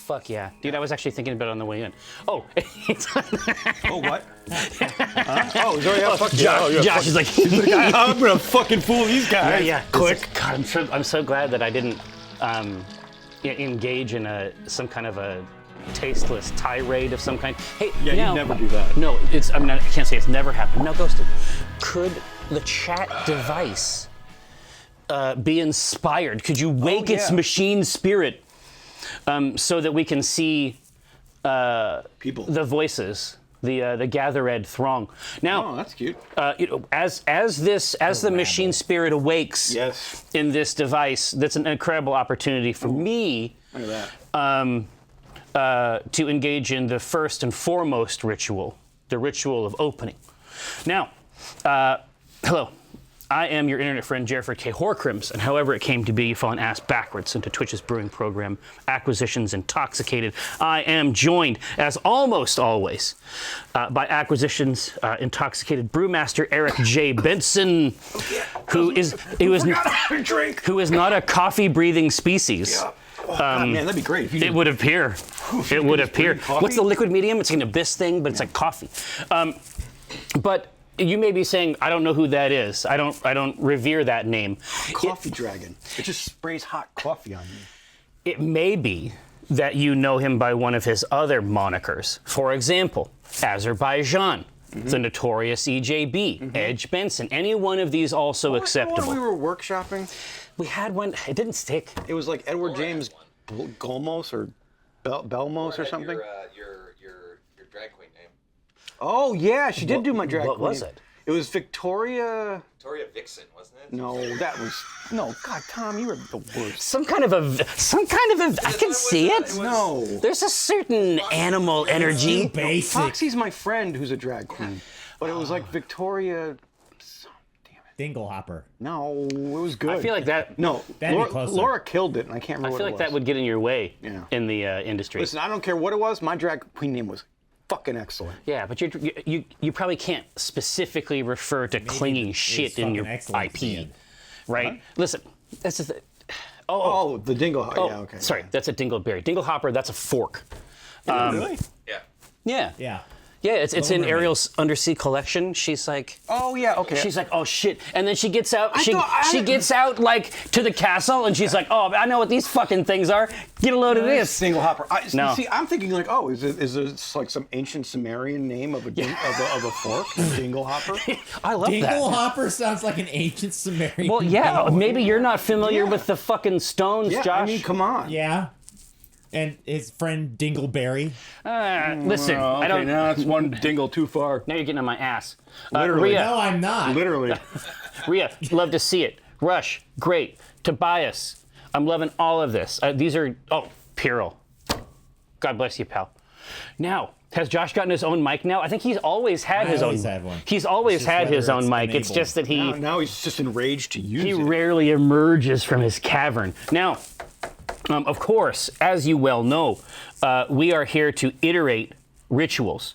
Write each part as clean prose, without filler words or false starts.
fuck yeah. Dude, I was actually thinking about it on the way in. Oh. Oh, what? Oh, he's already fuck yeah. Josh is like, I'm gonna fucking fool these guys. Yeah. Click. God, I'm so glad that I didn't engage in some kind of a tasteless tirade of some kind. Hey, Yeah, now, you never do that. No, I can't say it's never happened. Now, Ghosted, could the chat device be inspired? Could you wake its machine spirit so that we can see people, the voices, the gathered throng? Now, that's cute. As the machine spirit awakes in this device, that's an incredible opportunity for me. Look at that. To engage in the first and foremost ritual, the ritual of opening. Now, hello. I am your internet friend, Jeffrey K. Horcrims, and however it came to be, you fall an ass backwards into Twitch's brewing program, Acquisitions Intoxicated. I am joined, as almost always, by Acquisitions Intoxicated brewmaster Eric J. Benson, who is not a coffee-breathing species. Yeah. Oh, God, man, that'd be great. If you it would appear. It would appear. What's the liquid medium? It's an abyss thing, but it's like coffee. But you may be saying, I don't know who that is. I don't revere that name. Coffee dragon. It just sprays hot coffee on you. It may be that you know him by one of his other monikers. For example, Azerbaijan, the notorious EJB, Edge Benson. Any one of these also acceptable. When we were workshopping, we had one. It didn't stick. It was like Edward James Golmos or Belmos or something. Your drag queen name. Oh yeah, she did do my drag queen. What was it? It was Victoria. Victoria Vixen, wasn't it? No, that was God, Tom, you were the worst. Some kind of a. I can see it. No. There's a certain animal energy. Basic. Foxy's my friend who's a drag queen, but it was like Victoria. Dinglehopper. No, it was good. I feel like that. No, That'd be closer. Laura killed it, and I can't remember. I feel what like it that was. would get in your way Yeah. in the industry. Listen, I don't care what it was. My drag queen name was fucking excellent. Yeah, but you probably can't specifically refer to clinging shit in your IP, right? Huh? Listen, that's just Oh, the dingle. Oh, yeah, okay. Sorry, that's a dingleberry. Dinglehopper, that's a fork. Really? Yeah. Yeah. Yeah. Yeah, it's in Ariel's undersea collection. She's like, oh yeah, okay. She's like, oh shit, and then she gets out. She gets out like to the castle, and she's like, oh, I know what these fucking things are. Get a load of this. Single hopper. No. See, I'm thinking like, oh, is it like some ancient Sumerian name of a fork? Dingle hopper. I love that. Dinglehopper sounds like an ancient Sumerian. Well, yeah, name. maybe you're not familiar with the fucking stones, Yeah, Josh. I mean, come on. Yeah. And his friend Dingleberry. Listen, okay, I don't. now it's one dingle too far. Now you're getting on my ass. Literally. Rhea, No, I'm not. Literally. Rhea, love to see it. Rush, great. Tobias, I'm loving all of this. These are, Piril. God bless you, pal. Now, has Josh gotten his own mic now? I think he's always had his own. Had one. He's always had his whether own it's mic. It's enabled. just that he Now he's just enraged to use he it. rarely emerges from his cavern. Now, of course, as you well know, we are here to iterate rituals.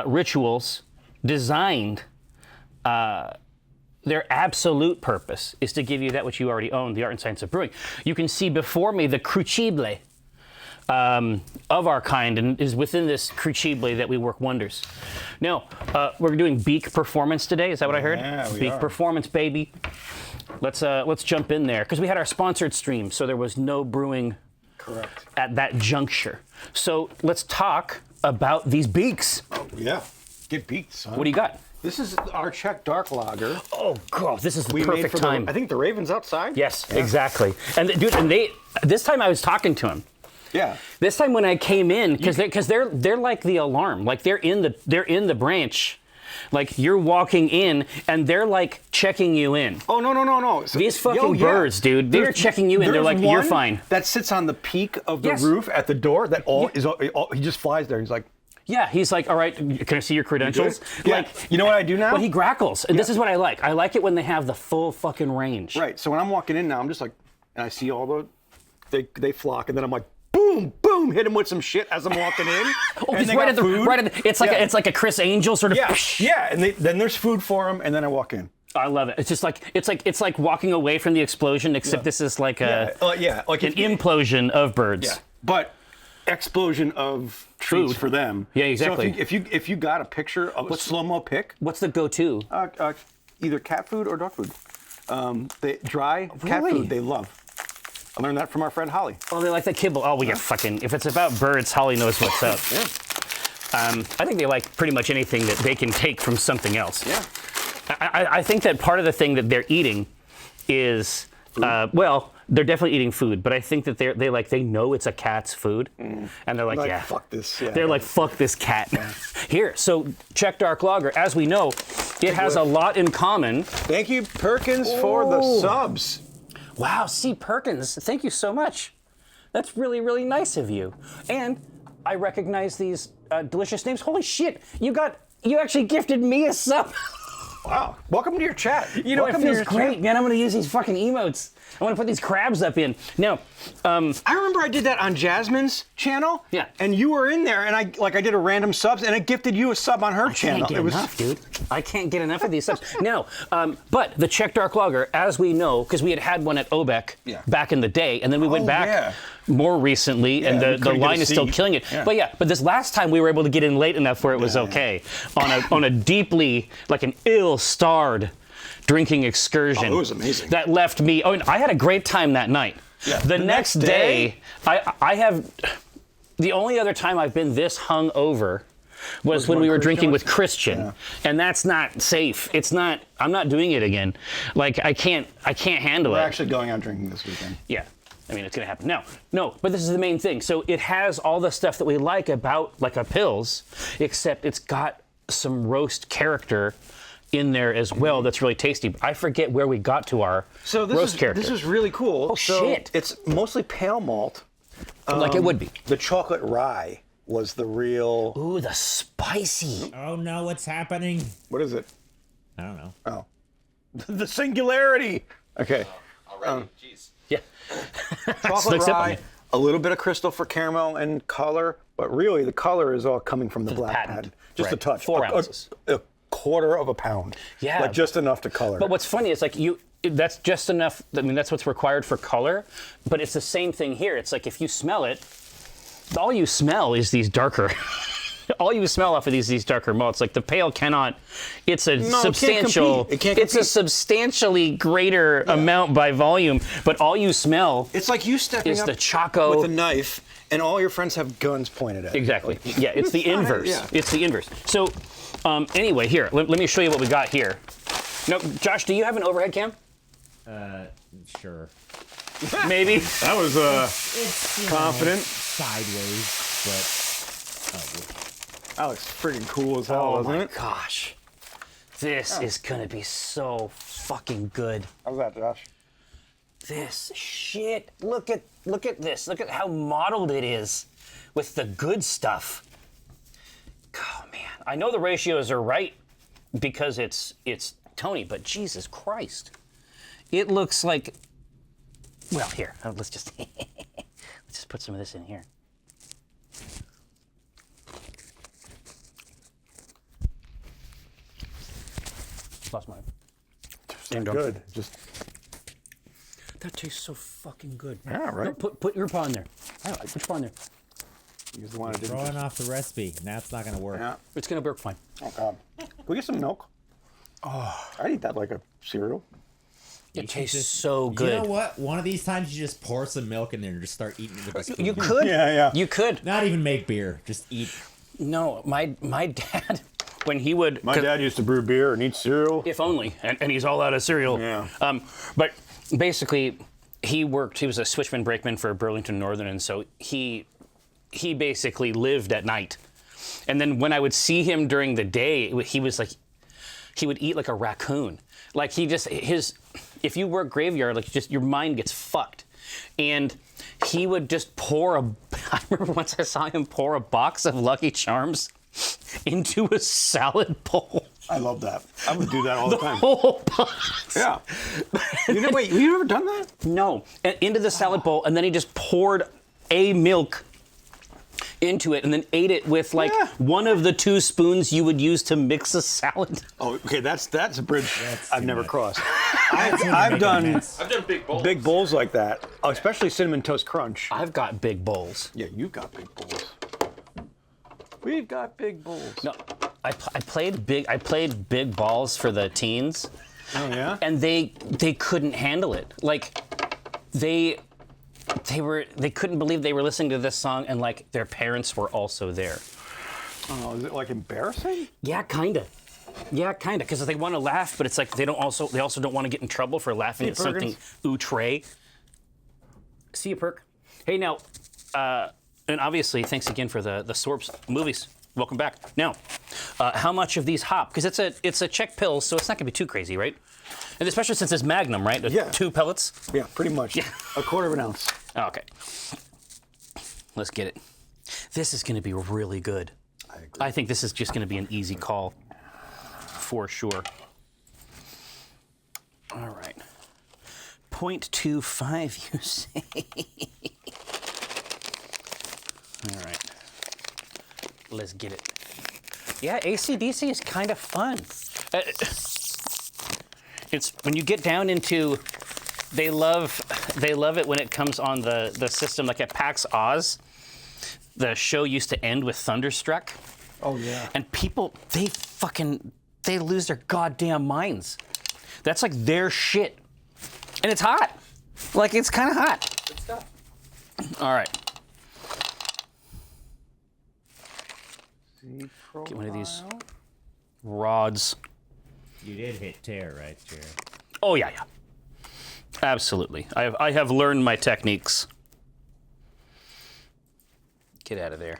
Rituals designed, their absolute purpose is to give you that which you already own, the art and science of brewing. You can see before me the crucible of our kind, and is within this crucible that we work wonders. Now, we're doing beak performance today. Is that what I heard? Yeah, we beak are. performance, baby. Let's jump in there because we had our sponsored stream, so there was no brewing Correct. at that juncture. So let's talk about these beaks. Yeah. Get beat, son. What do you got? This is our Czech dark lager. Oh god, this is the We made perfect for time. I think the Raven's outside. Yes, exactly. And this time I was talking to him. Yeah. This time when I came in, because they're like the alarm, like they're in the branch, like you're walking in and they're like checking you in. Oh no. So, These fucking birds, dude, they're checking you in. They're like, you're fine. That sits on the peak of the Yes. roof at the door. That he just flies there. He's like, Yeah, he's like, all right, can I see your credentials? Yeah. Like, You know what I do now? Well, he grackles, and this is what I like. I like it when they have the full fucking range. Right. So when I'm walking in now, I'm just like, and I see all they flock, and then I'm like, boom, boom, hit him with some shit as I'm walking in. Oh, and he's they right got at the food. right at the, it's like a Chris Angel sort of. Yeah. And then there's food for him, and then I walk in. I love it. It's just like it's like walking away from the explosion, except this is like Like an implosion of birds. Yeah. But explosion of treats Food. for them. Yeah, exactly. So if you got a picture of a slow-mo pic, What's the go-to? either cat food or dog food. Dry cat Really? food they love. I learned that from our friend Holly. Oh, they like the kibble. Oh, we get fucking. If it's about birds, Holly knows what's up. Yeah. I think they like pretty much anything that they can take from something else. Yeah. I think that part of the thing that they're eating is, well, they're definitely eating food, but I think that they know it's a cat's food, and they're like, yeah, fuck this. Yeah. They're like, fuck this cat. Here, so Czech Dark Lager, as we know, it has a lot in common. Thank you, Perkins, for the subs. Wow, C. Perkins, thank you so much. That's really, really nice of you. And I recognize these delicious names. Holy shit, you actually gifted me a sub. Wow. Welcome to your chat. You know, Welcome it to feels your great, chat. man. I'm gonna use these fucking emotes. I wanna put these crabs up in. Now, I remember I did that on Jasmine's channel. Yeah. And you were in there, and I did a random subs, and I gifted you a sub on her channel. can't get enough, dude. I can't get enough of these subs. Now, but the Czech Dark Lager, as we know, because we had one at Obeck back in the day, and then we went back more recently, and we the couldn't line get a is still seat. killing it. Yeah. But this last time we were able to get in late enough where it was okay on a deeply, like an ill-starred drinking excursion. Oh, it was amazing. That left me. Oh, and I had a great time that night. Yeah. The next day, I have. The only other time I've been this hungover was when we were drinking with Christian, and that's not safe. It's not. I'm not doing it again. Like I can't handle We're it. actually going out drinking this weekend. Yeah. I mean, it's gonna happen. No, but this is the main thing. So it has all the stuff that we like about like a Pils, except it's got some roast character in there as well. That's really tasty. I forget where we got to our roast character. This is really cool. Oh, shit. It's mostly pale malt. Like it would be. The chocolate rye was the real. Ooh, the spicy. Oh no, what's happening? What is it? I don't know. Oh, the singularity. Okay. Alrighty, jeez. Yeah. Chocolate Slicks up on rye, you. a little bit of crystal for caramel and color, but really the color is all coming from the black patent. pad. Just Right. a touch. 4 ounces. A quarter of a pound. Yeah. Like just enough to color. But what's funny is like that's just enough. I mean, that's what's required for color. But it's the same thing here. It's like if you smell it, all you smell is these darker. All you smell off of these darker malts. Like the pale cannot. It's a substantial. It can't It's a compete. substantially greater amount by volume. But all you smell. It's like you stepping Is up the Choco- with a knife, and all your friends have guns pointed at you. Exactly. Yeah, it's the inverse. Yeah. It's the inverse. So, anyway, here, let me show you what we got here. No, Josh, do you have an overhead cam? Sure. Maybe. That was It's you know, confident. sideways, but That looks freaking cool as hell, Oh doesn't my it? gosh. This is gonna be so fucking good. How's that, Josh? This shit. Look at this. Look at how modeled it is with the good stuff. Oh man. I know the ratios are right because it's Tony, but Jesus Christ. It looks like, well, here, let's just put some of this in here. Lost mine. Damn dog. Good. Just That tastes so fucking good. Yeah, right. No, put your paw in there. Put your paw in there. use the one I didn't. throwing off the recipe. Now it's not gonna work. Yeah. It's gonna work fine. Oh God. Can we get some milk? Oh, I'd eat that like a cereal. It You tastes just- so good. You know what? One of these times you just pour some milk in there and just start eating it with a spoon. You could. Yeah. You could. Not even make beer. Just eat. No, my dad, when he would. My dad used to brew beer and eat cereal. If only, and he's all out of cereal. Yeah. But basically, he was a switchman brakeman for Burlington Northern, and so he basically lived at night. And then when I would see him during the day, he would eat like a raccoon. Like if you work graveyard, like just your mind gets fucked. And he would just I remember once I saw him pour a box of Lucky Charms into a salad bowl. I love that. I would do that all the time. Whole box. Yeah. Wait, you ever done that? No, into the salad bowl, and then he just poured a milk into it and then ate it with like one of the 2 spoons you would use to mix a salad. Oh, okay, that's a bridge I've too never much. crossed. I've I've done I've done big bowls like that, especially cinnamon toast crunch. I've got big bowls. Yeah, you've got big bowls. We've got big bowls. No, I played big balls for the teens, Oh yeah. and they couldn't handle it. Like they couldn't believe they were listening to this song, and like their parents were also there. Oh, is it like embarrassing? Yeah, kinda. Yeah, kinda. Because they want to laugh, but it's like they also don't want to get in trouble for laughing at something outre. See you, Perk. Hey, now, and obviously, thanks again for the Sorps movies. Welcome back. Now, how much of these hop? Because it's a Czech pill, so it's not gonna be too crazy, right? And especially since it's Magnum, right? Yeah. 2 pellets. Yeah, pretty much. Yeah. A quarter of an ounce. Oh, okay. Let's get it. This is gonna be really good. I agree. I think this is just gonna be an easy call, for sure. All right. 0.25, you say? All right. Let's get it. Yeah, AC/DC is kind of fun. It's when you get down into, they love it when it comes on the system, like at PAX Oz. The show used to end with Thunderstruck. Oh yeah. And people, they lose their goddamn minds. That's like their shit. And it's hot. Like, it's kind of hot. Good stuff. All right. Seed Get one of these profile. rods. You did hit tear, right, Jared? Oh, yeah. Absolutely. I have learned my techniques. Get out of there.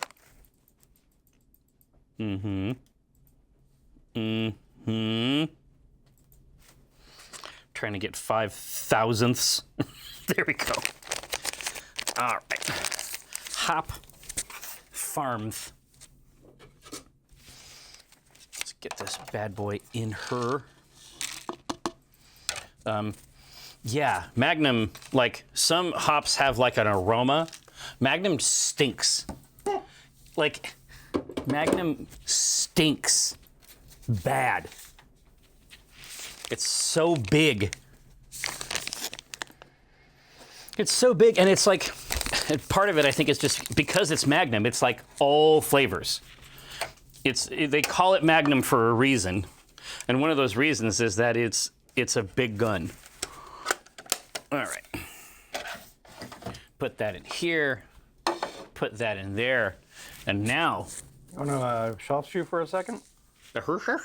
Trying to get 5/1000ths. There we go. All right. Hop farms. Let's get this bad boy in her. Yeah, Magnum, like some hops have like an aroma. Magnum stinks. Like, Magnum stinks bad. It's so big. It's so big, and it's like, part of it I think is just because it's Magnum, it's like all flavors. They call it Magnum for a reason, and one of those reasons is that it's a big gun. All right. Put that in here. Put that in there. And now, Want to soft shoe for a second? the Hersher?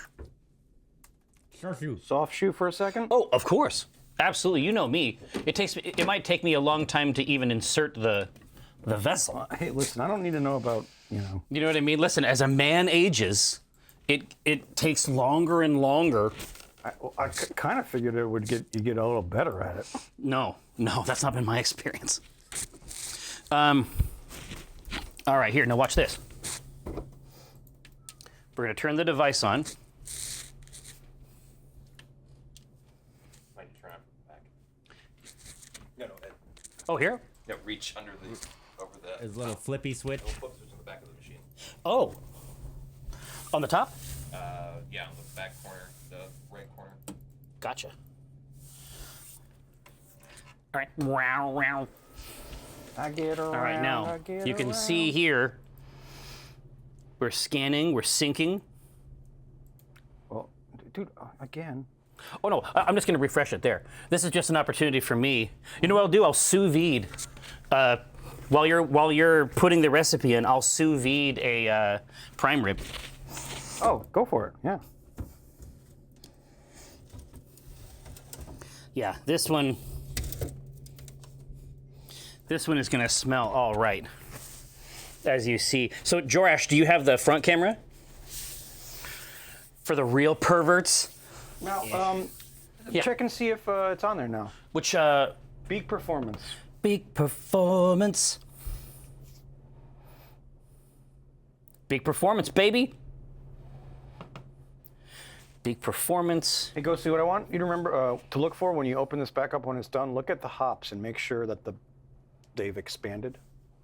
Sure, shoot. Soft shoe for a second? Oh, of course. Absolutely. You know me. It might take me a long time to even insert the vessel. Hey, listen, I don't need to know about, You know what I mean? Listen, as a man ages, it takes longer and longer. I kind of figured you get a little better at it. No, that's not been my experience. All right, here, now watch this. We're gonna turn the device on. Might turn it back. No, Ed. Oh, here? No, reach over the. There's a little flippy switch. Flip switch on the back of the machine. Oh. On the top? Yeah, on the back corner, the right corner. Gotcha. All right. Wow. I get around. All right, now you can see here. We're scanning. We're syncing. Well, dude, again. Oh no, I'm just going to refresh it there. This is just an opportunity for me. You know what I'll do? I'll sous vide. While you're putting the recipe in, I'll sous vide a prime rib. Oh, go for it. Yeah. Yeah, this one is going to smell all right, as you see. So, Jorash, do you have the front camera? For the real perverts? Now, Yeah. check and see if it's on there now. Which, Beak performance. big performance. Big performance, baby. Big performance. Hey, go see what I want you to remember to look for when you open this back up when it's done. Look at the hops and make sure that they've expanded.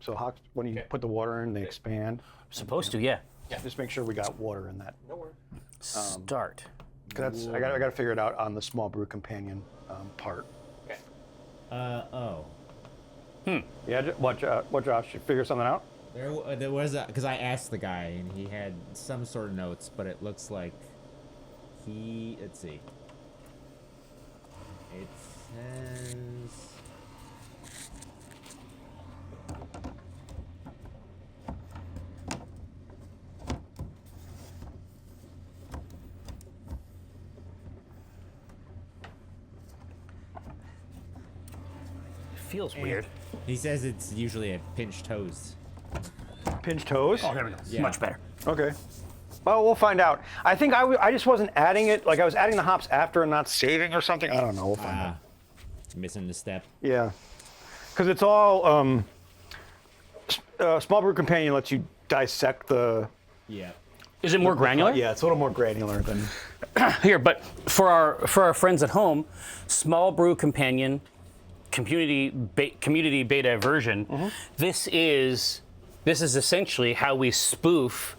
So hops, when you put the water in, they expand. Supposed to, yeah. Just make sure we got water in that. No worries. Start. That's I got to figure it out on the small brew companion part. Okay. Yeah, what Josh? You figure something out? There was because I asked the guy and he had some sort of notes, but it looks like let's see. It says. Feels weird. He says it's usually a pinched toast. Pinch toes. Oh, there we go. Yeah. Much better. Okay. Well, we'll find out. I think I just wasn't adding it. Like I was adding the hops after and not saving or something. I don't know. We'll find out. Missing the step. Yeah. Because it's all small brew companion lets you dissect the. Yeah. Is it more granular? Yeah, it's a little more granular than. Here, but for our friends at home, Small Brew Companion community beta version. This is essentially how we spoof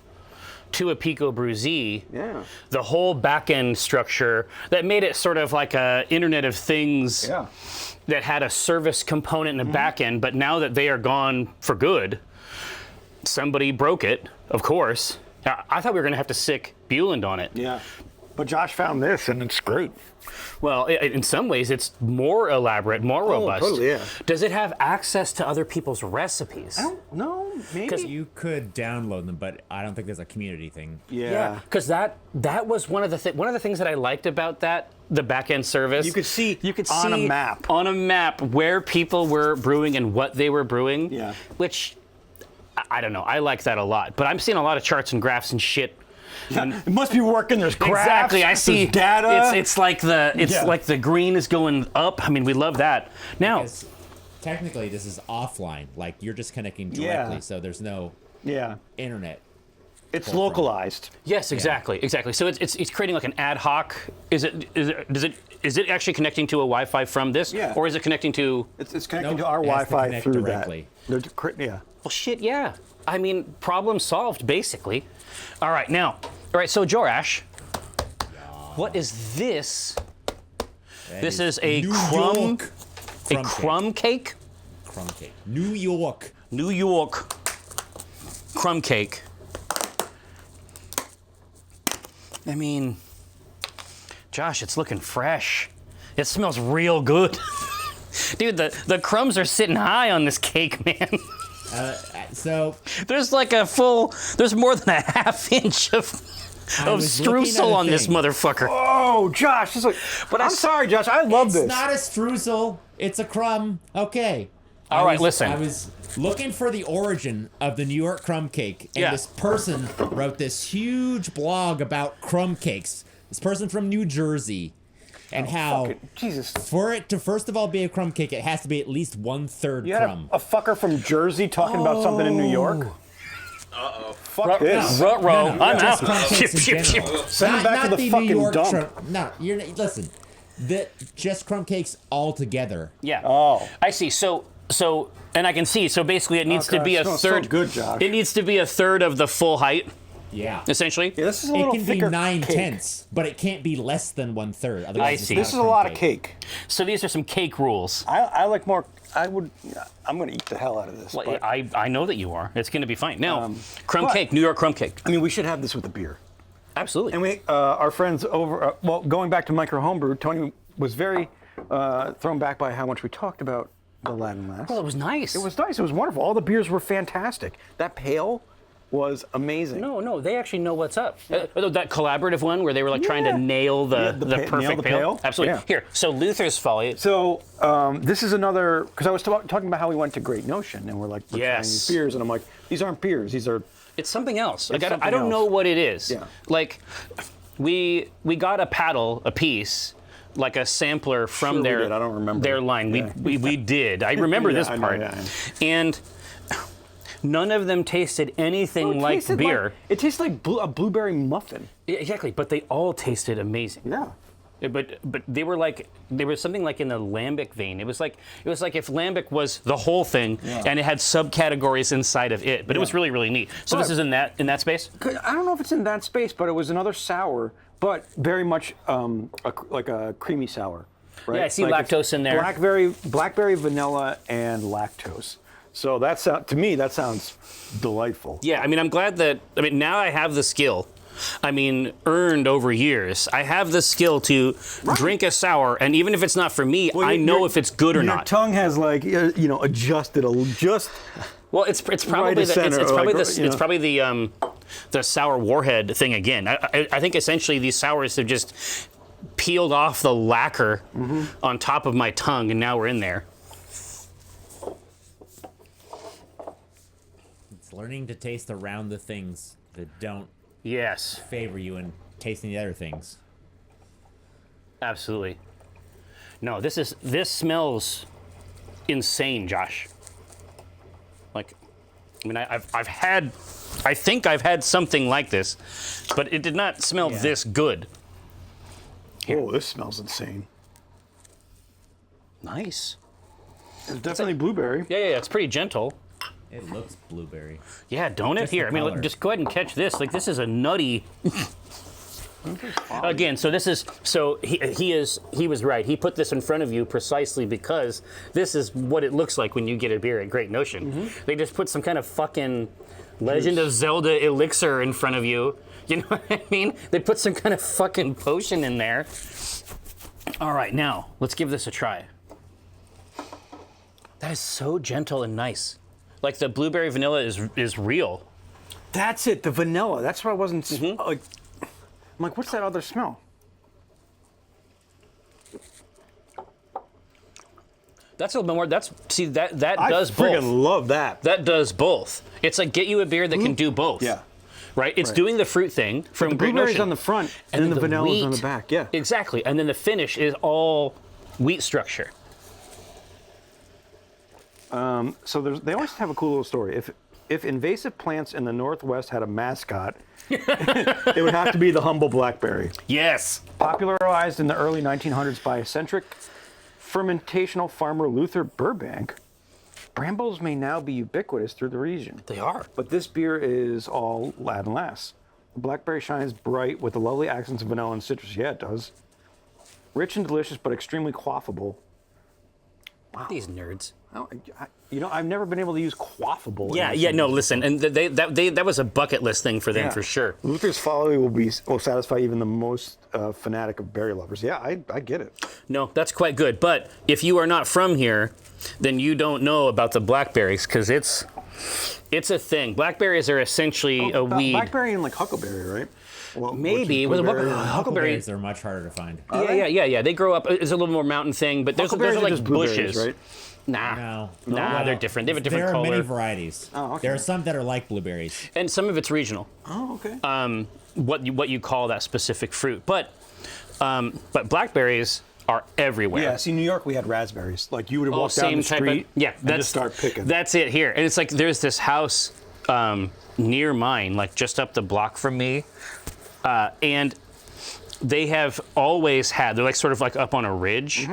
to a Pico Brewzy. Yeah. The whole back end structure that made it sort of like a Internet of Things. Yeah. That had a service component in the back end, but now that they are gone for good, somebody broke it. Of course. I thought we were going to have to sick Bueland on it. Yeah. But Josh found this, and it's great. Well, in some ways, it's more elaborate, more robust. Totally, yeah. Does it have access to other people's recipes? I don't know. Maybe. You could download them, but I don't think there's a community thing. Yeah. Because that was one of the things that I liked about the back end service. You could see on a map where people were brewing and what they were brewing. Yeah. Which I don't know. I like that a lot. But I'm seeing a lot of charts and graphs and shit. It must be working. There's graphs. Exactly. I see there's data. It's like the green is going up. I mean, we love that. Now, Because technically, this is offline. Like you're just connecting directly, Yeah. so there's no Yeah. internet. It's localized. yes, exactly. So it's creating like an ad hoc. Is it actually connecting to a Wi-Fi from this? Yeah. Or is it connecting to? It's connecting Nope. to our It has to Wi-Fi connect through directly. that. Yeah. Well, shit, yeah. I mean, problem solved, basically. All right, so Jorash, what is this? This is a New crumb York crumb cake? crumb cake. New York. New York crumb cake. I mean, Josh, it's looking fresh. It smells real good. Dude, the crumbs are sitting high on this cake, man. So There's more than a half inch of was looking at streusel a on this thing. motherfucker. Oh, Josh. But I'm sorry, Josh. I love it's this. not a streusel. It's a crumb. Okay. All right, listen. I was looking for the origin of the New York crumb cake, and Yeah. this person wrote this huge blog about crumb cakes. This person from New Jersey, and how Jesus. for it to first of all be a crumb cake, it has to be at least 1/3 You had crumb. a fucker from Jersey talking about something in New York? Fuck this. Ruh-roh. I'm just out. crumb Ship, cakes in ship, ship. general. Send him back to the fucking New York dump. No, listen. Just crumb cakes all together. Yeah. Oh. I see. So, and I can see. So basically, it needs to God, be a it smells so third. good, Josh. It needs to be a third of the full height, Yeah. essentially. Yeah, this is a It little can be thicker 9/10, but it can't be less than 1/3. Otherwise, I it's see. not This is a crumb lot of cake. So these are some cake rules. I like more. I'm going to eat the hell out of this. Well, but, I know that you are. It's going to be fine. Now, crumb but- cake, New York crumb cake. I mean, we should have this with a beer. Absolutely. And we, our friends over, going back to Micro Homebrew, Tony was very thrown back by how much we talked about the Latin Lass. Well, it was nice. It was nice. It was wonderful. All the beers were fantastic. That pale was amazing. No, they actually know what's up. That collaborative one where they were like trying to Yeah. nail the nail perfect the pale. pale. Absolutely. Yeah. Here, so Luther's Folly. So this is another, because I was talking about how we went to Great Notion and we're trying Yes. these beers, and I'm like, these aren't beers. These are. It's something else. Like, something I don't know else. what it is. Yeah. Like, we got a paddle a piece, like a sampler from Sure we their did. I don't remember. their line. Yeah. We did. I remember Yeah, this I know, part. yeah. And none of them tasted anything like beer. It tastes like a blueberry muffin. Yeah, exactly, but they all tasted amazing. Yeah. But they were something like in the lambic vein. It was like if lambic was the whole thing and it had subcategories inside of it. But it was really, really neat. So this is in that space? I don't know if it's in that space, but it was another sour, but very much like a creamy sour. Right? Yeah, I see like lactose in there. Blackberry, vanilla, and lactose. So to me, that sounds delightful. Yeah, I mean, I'm glad that, now I have the skill. Earned over years. I have the skill to drink a sour, and even if it's not for me, I know if it's good or not. Your tongue has adjusted just. Well, it's probably it's probably the sour warhead thing again. I think essentially these sours have just peeled off the lacquer on top of my tongue, and now we're in there. It's learning to taste around the things that don't Yes, favor you in tasting the other things. absolutely. No, this smells insane, Josh. I think I've had something like this, but it did not smell this good. Oh, this smells insane. Nice. It's definitely blueberry. Yeah, it's pretty gentle. It looks blueberry. Yeah, don't it? Just Here, the color. just go ahead and catch this. This is a nutty. Again, he was right. He put this in front of you precisely because this is what it looks like when you get a beer at Great Notion. They just put some kind of fucking Legend of Zelda elixir in front of you. You know what I mean? They put some kind of fucking potion in there. All right, now let's give this a try. That is so gentle and nice. Like the blueberry vanilla is real. That's it, the vanilla. That's what I wasn't like. I'm like, what's that other smell? That's a little bit more. That I does freaking both. love that. That does both. It's like get you a beer that can do both. Yeah. Right? It's doing the fruit thing from The Great blueberries Notion. on the front, and then the vanilla's on the wheat- back. Yeah. Exactly. And then the finish is all wheat structure. So they always have a cool little story. If invasive plants in the Northwest had a mascot, it would have to be the humble blackberry. Yes. Popularized in the early 1900s by eccentric fermentational farmer Luther Burbank, brambles may now be ubiquitous through the region. They are. But this beer is all lad and lass. The blackberry shines bright with the lovely accents of vanilla and citrus. Yeah, it does. Rich and delicious, but extremely quaffable. These nerds. I've never been able to use quaffable. Yeah, no, listen. And that was a bucket list thing for them for sure. Luther's folly will satisfy even the most fanatic of berry lovers. Yeah, I get it. No, that's quite good. But if you are not from here, then you don't know about the blackberries because it's a thing. Blackberries are essentially a weed. Blackberry and like huckleberry, right? Well, Maybe. which is blueberry. Huckleberries are much harder to find. Yeah. They grow up. It's a little more mountain thing, but those are Huckleberries are like just blueberries, bushes. right? Nah, No. they're different. They have a different There are color. many varieties. Oh, okay. There are some that are like blueberries. And some of it's regional. Oh, okay. What you call that specific fruit, but blackberries are everywhere. Yeah, see, New York, we had raspberries. Like, you would have walked down the street and just start picking. That's it here. And it's like there's this house near mine, like just up the block from me, and they have always had, they're like sort of like up on a ridge,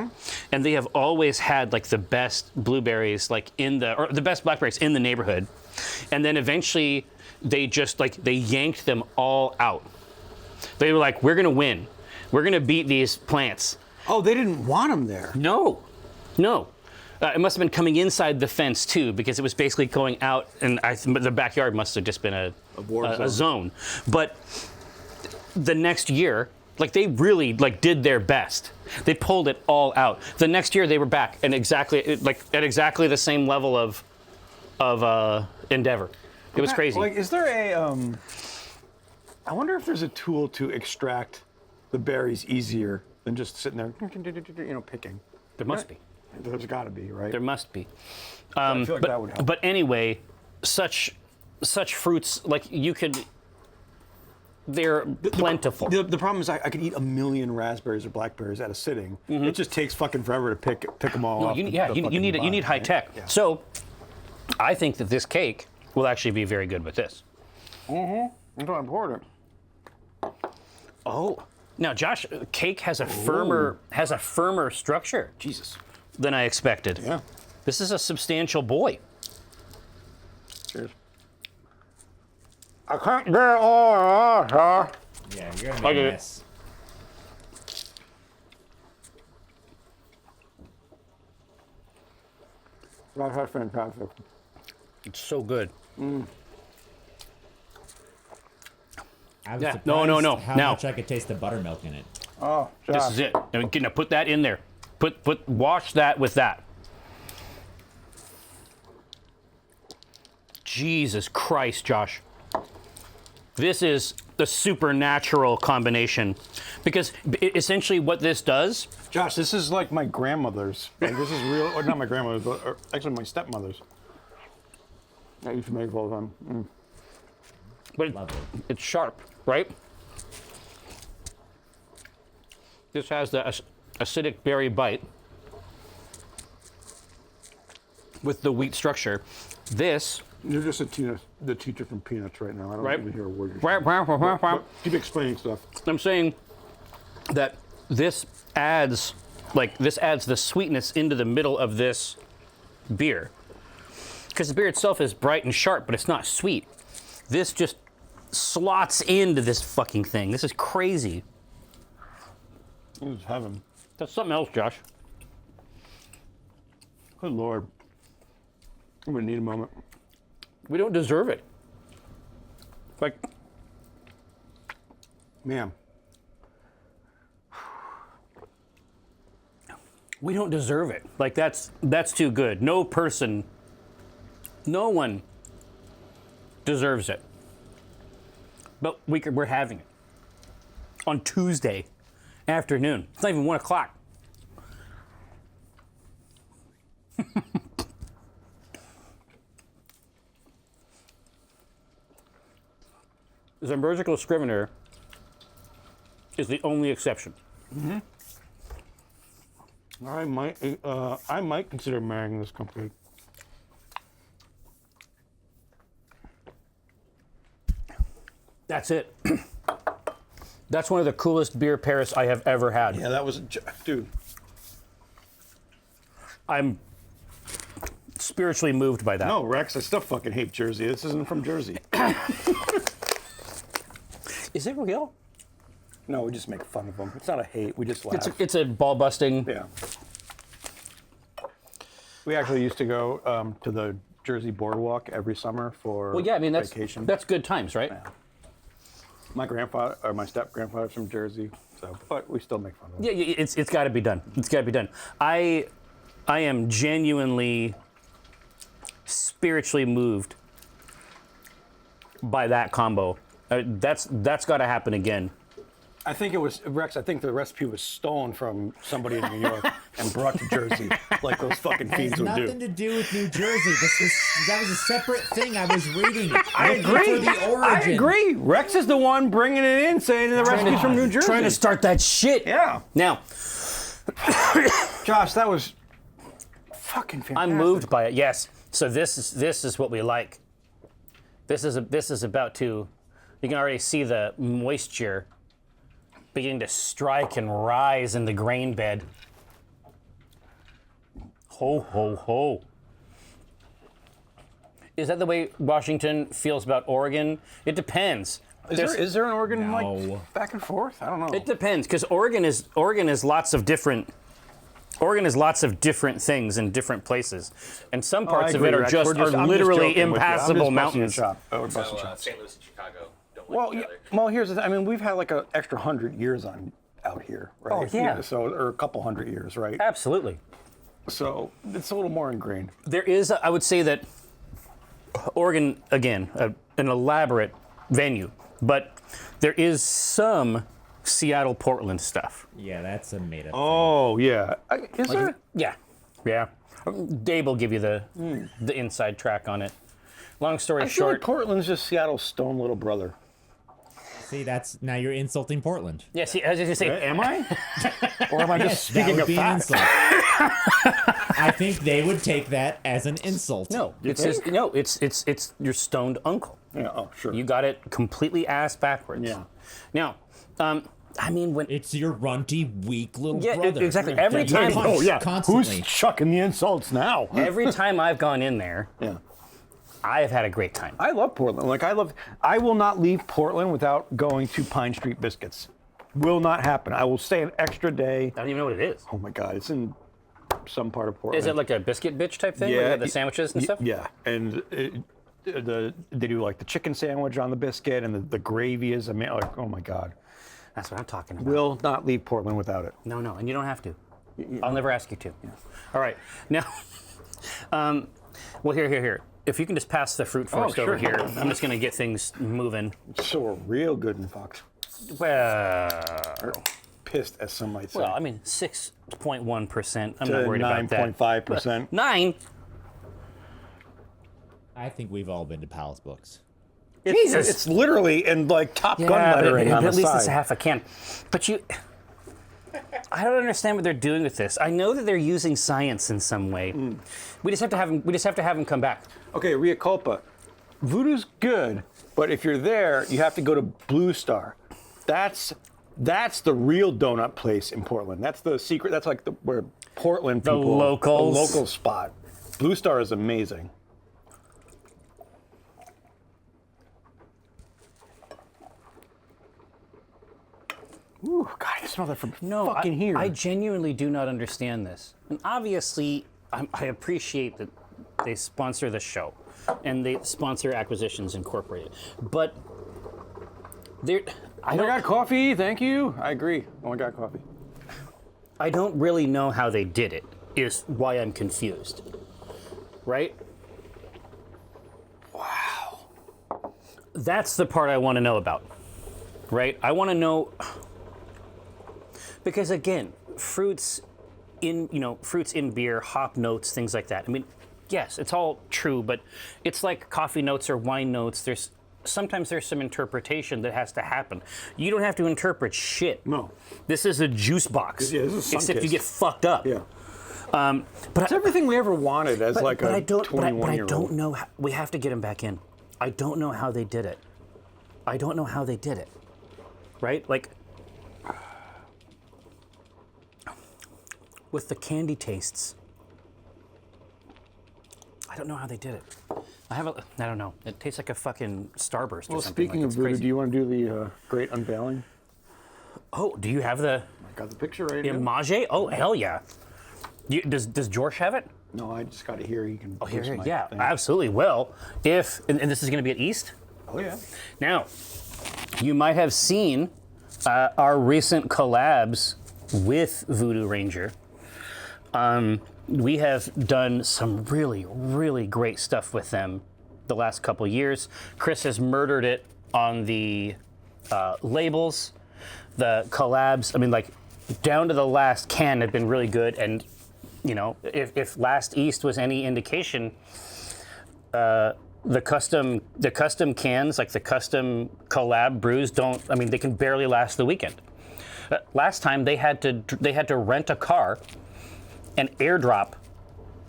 and they have always had like the best blueberries like or the best blackberries in the neighborhood. And then eventually they just they yanked them all out. They were like, we're gonna win. We're gonna beat these plants. Oh, they didn't want them there. No. It must have been coming inside the fence too, because it was basically going out, and the backyard must have just been a war zone. But the next year, they really did their best. They pulled it all out. The next year they were back and at exactly the same level of endeavor. It was crazy. Is there I wonder if there's a tool to extract the berries easier than just sitting there, picking. There must be. There's got to be, right? There must be. I feel like that would help. But anyway, such fruits they're plentiful. The problem is I could eat 1,000,000 raspberries or blackberries at a sitting. It just takes fucking forever to pick them all off. You need high tech. Yeah. So I think that this cake will actually be very good with this. That's why I poured it. Oh, Now, Josh, cake has a firmer structure Jesus. than I expected. Yeah. This is a substantial boy. Cheers. I can't get it all out, huh? Yeah, you're gonna I make get a it. mess. That's fantastic. It's so good. I was Yeah, surprised no. how Now- much I could taste the buttermilk in it. Oh, This is it. Now put that in there. Wash that with that. Jesus Christ, Josh. This is the supernatural combination. Because essentially what this does, Josh, this is like my grandmother's. Like, this is real, or not my grandmother's, but actually my stepmother's. I used to make it all the time. but Lovely. it's sharp, right? This has the acidic berry bite with the wheat structure. This, You're just the teacher from Peanuts right now. I don't Right. even hear a word you're saying. I'm But keep explaining stuff. saying that this adds the sweetness into the middle of this beer. Because the beer itself is bright and sharp, but it's not sweet. This just slots into this fucking thing. This is crazy. This is heaven. That's something else, Josh. Good Lord. I'm gonna need a moment. We don't deserve it. Like, Man, we don't deserve it. Like, that's too good. No one deserves it. But we're having it on Tuesday afternoon. It's not even 1 o'clock. The Zymurgical Scrivener is the only exception. I might consider marrying this company. That's it. That's one of the coolest beer pairs I have ever had. Yeah, that was, dude. I'm spiritually moved by that. No, Rex, I still fucking hate Jersey. This isn't from Jersey. Is it real? No, we just make fun of them. It's not a hate. We just laugh. It's a ball busting. Yeah. We actually used to go to the Jersey Boardwalk every summer for Well, yeah, I mean vacation. that's good times, right? Yeah. My grandfather or my step grandfather's from Jersey, so but we still make fun of them. Yeah, it's got to be done. It's got to be done. I am genuinely spiritually moved by that combo. That's got to happen again. I think it was Rex. I think the recipe was stolen from somebody in New York and brought to Jersey, like those fucking It fiends has would nothing do. to do with New Jersey. That was a separate thing I was reading. I looking agree. For the origin. I agree. Rex is the one bringing it in, saying the recipe's from New Jersey. Trying to start that shit. Yeah. Now, Josh, that was fucking fantastic. I'm moved by it. Yes. So this is what we like. This is about to. You can already see the moisture beginning to strike and rise in the grain bed. Ho ho ho. Is that the way Washington feels about Oregon? It depends. Is there an organ No. like back and forth? I don't know. It depends, because Oregon is lots of different things in different places, and some parts of it are Rex. just I'm just literally joking with you. I'm just impassable busting mountains. your chop. Oh, we're So busting chops. St. Louis and Chicago don't Well, like yeah, each other. well, here's the thing. I mean, we've had like an extra 100 years on out here, right? Oh, yeah. So, or a couple hundred years, right? Absolutely. So it's a little more ingrained. There is, I would say that Oregon, again, an elaborate venue, but there is some Seattle, Portland stuff. Yeah, that's a made up. Oh yeah. Is there? Yeah. Dave will give you the inside track on it. Long story I feel like short. Portland's just Seattle's stone little brother. See, that's now you're insulting Portland. Yeah, see, as you say, Am I? Or am I just That speaking would of be an facts? insult. I think they would take that as an insult. no, it's think? just, no, it's your stoned uncle. Yeah. Oh, sure. You got it completely ass backwards. Yeah. Now, I mean, when It's your runty, weak little Yeah, brother. exactly. Every that you time- punch Oh yeah, constantly. who's chucking the insults now? every time I've gone in there, Yeah. I have had a great time. I love Portland. Like I will not leave Portland without going to Pine Street Biscuits. Will not happen. I will stay an extra day. I don't even know what it is. Oh my God, it's in some part of Portland. Is it like a biscuit bitch type thing? Where you have the sandwiches and stuff? Yeah, and they do like the chicken sandwich on the biscuit, and the gravy is like, oh my God. That's what I'm talking about. Will not leave Portland without it. No, and you don't have to. I'll never ask you to. All right, now, well, here. If you can just pass the fruit first sure. over here, I'm just gonna get things moving. So we're real good in Fox. Well, Pissed, as some might say. I mean, 6.1%. I'm to not worried about that. 9.5%. 9. I think we've all been to Palace Books. Jesus. It's literally in like Top Gun Yeah, but lettering on the at least side. it's a half a can. But I don't understand what they're doing with this. I know that they're using science in some way. We just have to have them. We just have to have them come back. Okay, Ria Culpa. Voodoo's good, but if you're there, you have to go to Blue Star. That's the real donut place in Portland. That's the secret. That's like where Portland The people. locals. The local spot. Blue Star is amazing. Ooh, God, I smell that from fucking here. I genuinely do not understand this. And obviously, I appreciate that they sponsor the show and they sponsor Acquisitions Incorporated. But Oh my God, coffee, thank you. I agree. Oh my God, coffee. I don't really know how they did it, is why I'm confused. Right? Wow. That's the part I want to know about. Right? I want to know. Because again, fruits in beer, hop notes, things like that. I mean, yes, it's all true, but it's like coffee notes or wine notes. Sometimes there's some interpretation that has to happen. You don't have to interpret shit. No. This is a juice box. Yeah, this is except you Sunkist. get fucked up. Yeah. But It's everything we ever wanted as like a 21-year-old. I don't know. We have to get him back in. I don't know how they did it. Right? Like, with the candy tastes, I don't know how they did it. I don't know. It tastes like a fucking Starburst or Well, something. speaking like, of it's voodoo, crazy. do you want to do the great unveiling? Oh, do you have the I got the picture right here. Image? Oh, hell yeah. Does George have it? No, I just got it here. You can. Oh, here, post my yeah, thing. absolutely. Well, and this is going to be at East. Oh yeah. Now, you might have seen our recent collabs with Voodoo Ranger. We have done some really, really great stuff with them the last couple years. Chris has murdered it on the labels, the collabs. I mean, like, down to the last can have been really good. And, you know, if Last East was any indication, the custom cans, like the custom collab brews, they can barely last the weekend. Last time they had to rent a car and airdrop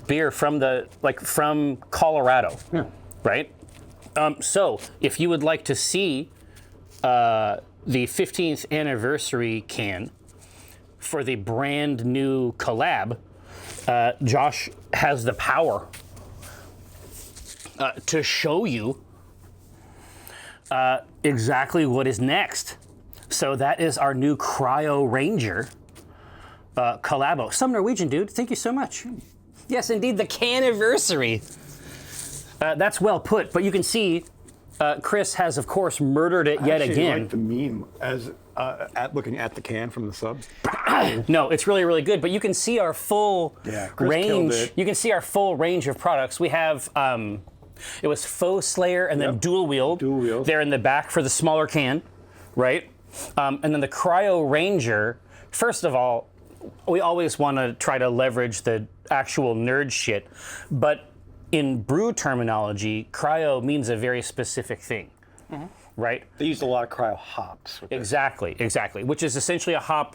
beer from Colorado, right? So if you would like to see the 15th anniversary can for the brand new collab, Josh has the power to show you exactly what is next. So that is our new Cryo Ranger collabo. Some Norwegian dude, thank you so much. Yes, indeed, the Caniversary. That's well put, but you can see Chris has, of course, murdered it yet I actually again. like the meme as looking at the can from the sub. No, it's really, really good, but you can see our full Yeah, Chris killed range. it. You can see our full range of products. We have, it was Faux Slayer and then Yep. Dual Wield. Dual Wield. They're in the back for the smaller can, right? And then the Cryo Ranger, first of all, we always want to try to leverage the actual nerd shit, but in brew terminology, cryo means a very specific thing, right? They used a lot of cryo hops. With this. Exactly, which is essentially a hop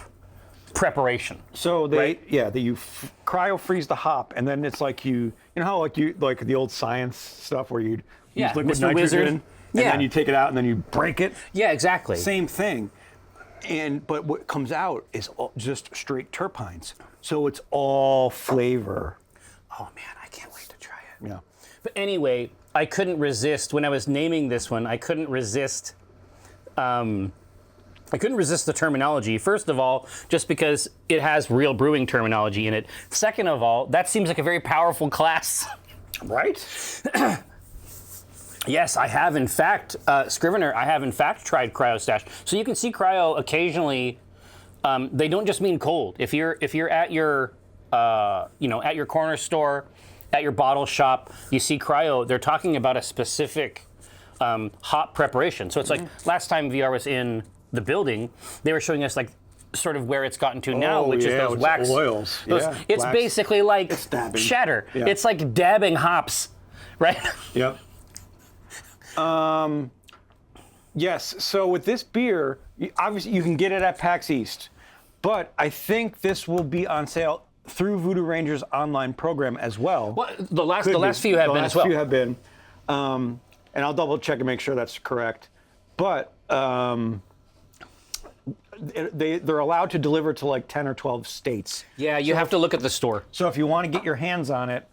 preparation. So they, Right. you cryo freeze the hop, and then it's like you know how like the old science stuff where you'd Yeah, use liquid Mr. nitrogen, Wizard. and Yeah. then you take it out and then you break it. Yeah, exactly. Same thing. But what comes out is just straight terpenes. So it's all flavor. Oh man, I can't wait to try it. Yeah. But anyway, I couldn't resist when I was naming this one. I couldn't resist. I couldn't resist the terminology. First of all, just because it has real brewing terminology in it. Second of all, that seems like a very powerful class. Right? Yes, I have in fact, Scrivener, I have in fact tried Cryo Stash. So you can see Cryo occasionally. They don't just mean cold. If you're at your at your corner store, at your bottle shop, you see Cryo. They're talking about a specific hop preparation. So it's like last time VR was in the building, they were showing us like sort of where it's gotten to now, which is those wax oils. It's wax. basically like dabbing. shatter. Yeah. It's like dabbing hops, right? Yep. Yes. So with this beer, obviously you can get it at PAX East, but I think this will be on sale through Voodoo Ranger's online program as well. Well, the last few have been as well. The last few have been, and I'll double check and make sure that's correct. But they're allowed to deliver to like 10 or 12 states. Yeah, you have to look at the store. So if you want to get your hands on it,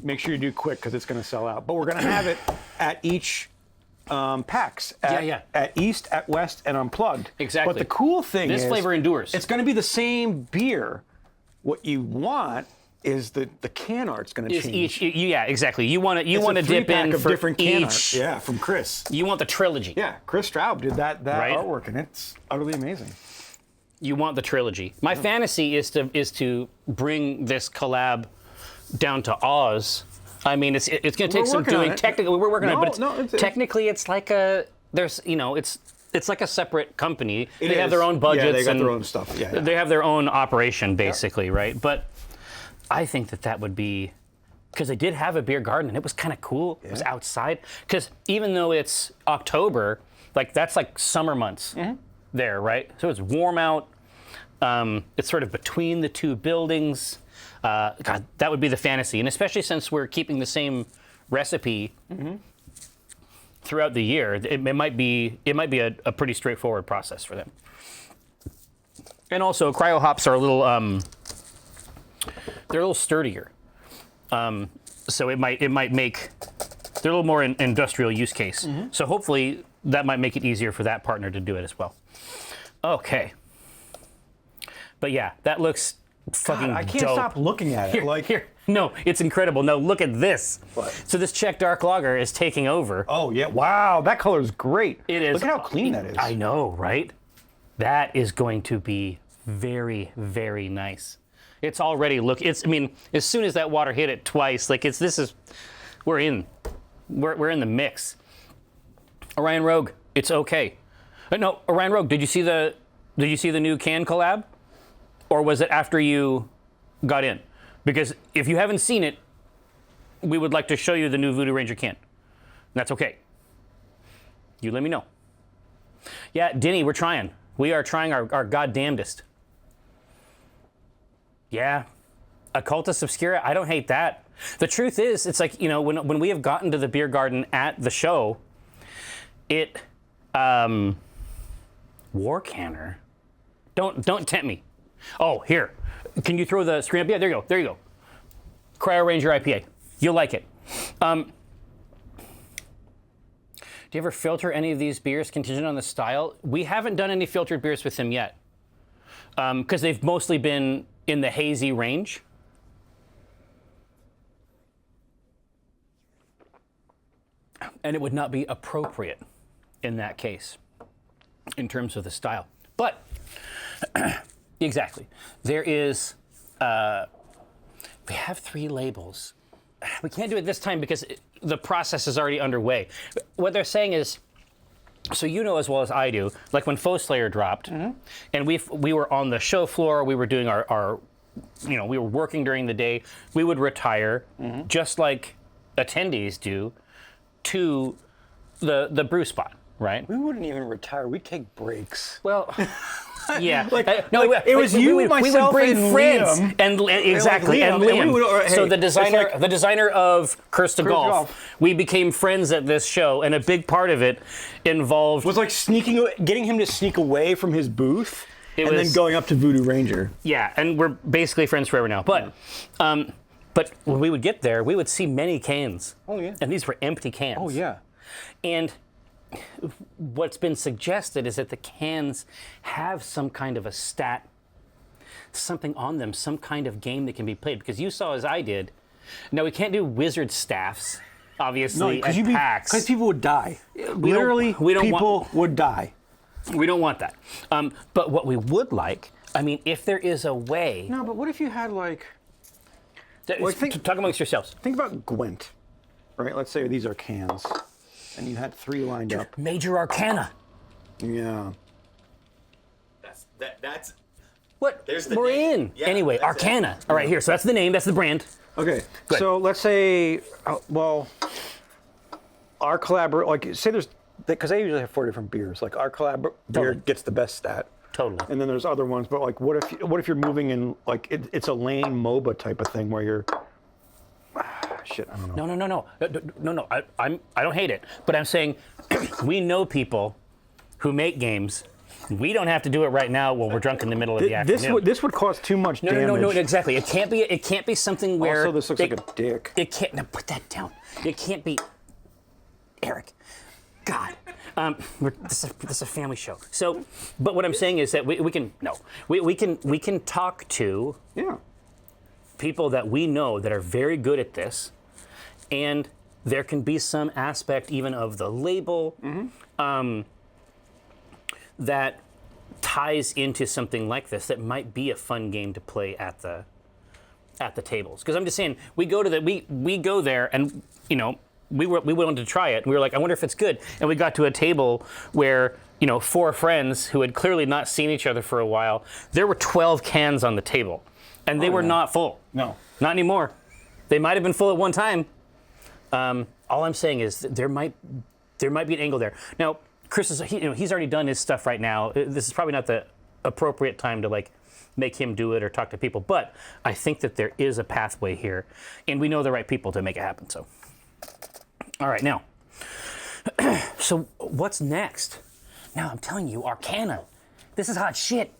make sure you do quick because it's going to sell out. But we're going to have it at each PAX. At East, at West, and Unplugged. Exactly. But the cool thing is... This flavor endures. It's going to be the same beer. What you want is the can art's going to change. Yeah, exactly. You want to dip in of for different can art. each. Yeah, from Chris. You want the trilogy. Yeah, Chris Straub did that Right. artwork, and it's utterly amazing. You want the trilogy. My fantasy is to bring this collab down to Oz. I mean, it's going to take some doing. Technically, we're working on it, but technically, it's like it's like a separate company. They have their own budgets. Yeah, they got and their own stuff. Yeah. They have their own operation, basically, right? But I think that would be, because they did have a beer garden, and it was kind of cool. It was outside. Because even though it's October, like that's like summer months there, right? So it's warm out. It's sort of between the two buildings. God, that would be the fantasy, and especially since we're keeping the same recipe throughout the year, it might be a pretty straightforward process for them. And also, cryo hops are a little they're a little sturdier, so it might make they're a little more industrial use case. So hopefully that might make it easier for that partner to do it as well. Okay, but yeah, that looks fucking God, I can't dope. stop looking at it. Here. No, it's incredible. No, look at this. What? So this Czech dark lager is taking over. Oh yeah! Wow, that color is great. It is. Look at how clean that is. I know, right? That is going to be very, very nice. It's already I mean, as soon as that water hit it twice, like we're in the mix. Orion Rogue, it's okay. No, Orion Rogue, did you see the new can collab? Or was it after you got in? Because if you haven't seen it, we would like to show you the new Voodoo Ranger can. That's okay. You let me know. Yeah, Denny, we're trying. We are trying our goddamnedest. Yeah. Occultus Obscura, I don't hate that. The truth is, it's like, when we have gotten to the beer garden at the show, War Canner. Don't tempt me. Oh, here. Can you throw the screen up? Yeah, there you go. Cryo Ranger IPA. You'll like it. Do you ever filter any of these beers contingent on the style? We haven't done any filtered beers with them yet, because they've mostly been in the hazy range. And it would not be appropriate in that case, in terms of the style. But, exactly. There is, we have 3 labels. We can't do it this time because the process is already underway. What they're saying is, so you know as well as I do, like when Foe Slayer dropped, and we were on the show floor, we were doing our we were working during the day, we would retire, just like attendees do, to the brew spot, right? We wouldn't even retire. We'd take breaks. Well, Yeah. it was you, we would myself, bring and friends, Liam. and exactly, Liam, and and Liam. we would- or, So hey, the designer, it's like- the designer of Curse to Golf, Golf. we became friends at this show, and a big part of it involved. Was like getting him to sneak away from his booth, and then was- going up to Voodoo Ranger. Yeah, and we're basically friends forever now. But when we would get there, we would see many cans. Oh, yeah. And these were empty cans. Oh yeah. And what's been suggested is that the cans have some kind of a stat, something on them, some kind of game that can be played. Because you saw as I did. Now we can't do wizard staffs, obviously, at PAX. Because people would die. Literally, we don't people would die. We don't want that. But what we would like, I mean, if there is a way. No, but what if you had like? Talk amongst yourselves. Think about Gwent, right? Let's say these are cans, and you had 3 lined up. Major Arcana. Yeah. That's What? There's the We're name. in. Yeah, Anyway, that's it. Arcana. All right, here. So that's the name. That's the brand. Okay. Good. So let's say, our collabor, like say there's, because I usually have 4 different beers. Like our beer Totally. gets the best stat. Totally. And then there's other ones, but like, what if you're moving in like it's a lane MOBA type of thing where you're, shit, I don't know. No. I don't hate it, but I'm saying we know people who make games. We don't have to do it right now while we're drunk in the middle of the afternoon. This would cause too much damage. No, exactly. It can't be something where. Also, this looks like a dick. It can't. Now put that down. It can't be. Eric, God, this is a family show. So, but what I'm saying is that we can talk to Yeah. people that we know that are very good at this, and there can be some aspect even of the label that ties into something like this that might be a fun game to play at the tables. Because I'm just saying, we go there and we wanted to try it, and we were like, I wonder if it's good. And we got to a table where 4 friends who had clearly not seen each other for a while. There were 12 cans on the table, and they were not full. No. Not anymore. They might have been full at one time. All I'm saying is that there might be an angle there. Now, Chris he's already done his stuff right now. This is probably not the appropriate time to make him do it or talk to people, but I think that there is a pathway here, and we know the right people to make it happen. So, all right, now, so what's next? Now I'm telling you, Arcana. This is hot shit.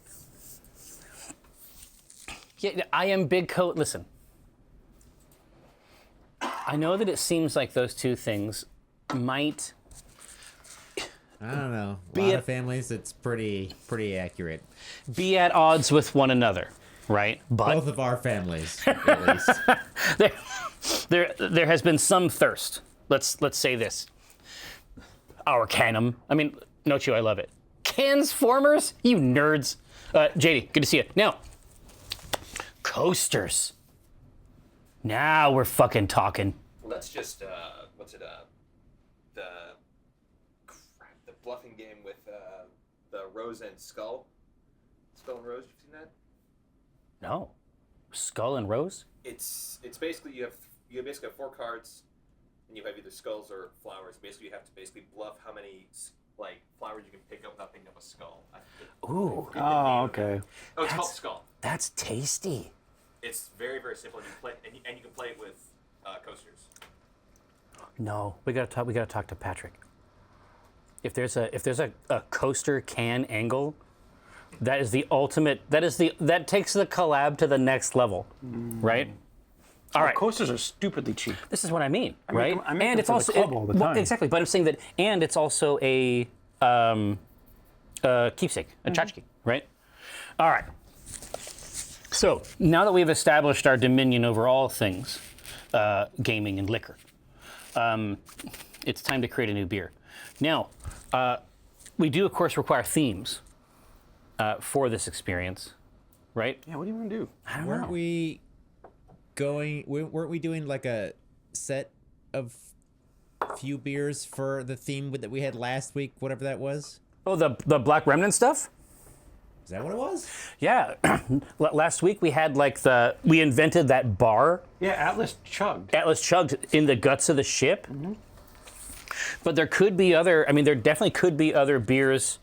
Yeah, I am Big Coat. Listen, I know that it seems like those two things might. I don't know. A lot of families, it's pretty accurate. Be at odds with one another, right? But Both of our families, at least. there has been some thirst. Let's say this. Our Canum. I mean, Nochu, I love it. Cans formers, you nerds. JD, good to see you. Now, coasters. Now we're fucking talking. Let's just the bluffing game with the Rose and Skull. Skull and Rose, you've seen that? No. Skull and Rose? It's basically you basically have 4 cards, and you have either skulls or flowers. Basically, you have to bluff how many flowers you can pick up without picking up a skull. Ooh. Oh, okay. Oh, it's called Skull. That's tasty. It's very, very simple. And you can play it with coasters. No, we gotta talk to Patrick. If there's a coaster can angle, that is the ultimate. That takes the collab to the next level, right? All right. Coasters are stupidly cheap. This is what I mean, right? I make and them it's for the also club all the time. exactly. But I'm saying that, and it's also a keepsake, a tchotchke, right? All right. So now that we've established our dominion over all things gaming and liquor, it's time to create a new beer. Now, we do, of course, require themes for this experience, right? Yeah, what do you want to do? I don't Weren't know. weren't we doing like a set of few beers for the theme that we had last week, whatever that was? Oh, the Black Remnant stuff? Is that what it was? Yeah. Last week we had we invented that bar. Yeah, Atlas chugged. Atlas chugged in the guts of the ship. But there could be there definitely could be other beers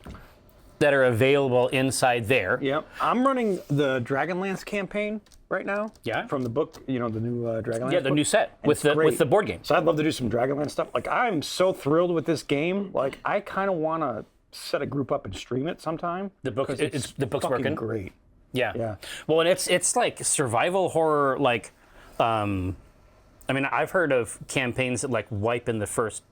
that are available inside there. Yep. I'm running the Dragonlance campaign right now. Yeah. From the book, the new Dragonlance. Yeah, the book. new set And with it's great. the board game. So I'd love to do some Dragonlance stuff. Like, I'm so thrilled with this game. Like, I kind of want to set a group up and stream it sometime. The book, 'cause the book's fucking working. great. Yeah. Yeah. Well, and it's like survival horror. Like, I mean, I've heard of campaigns that like wipe in the first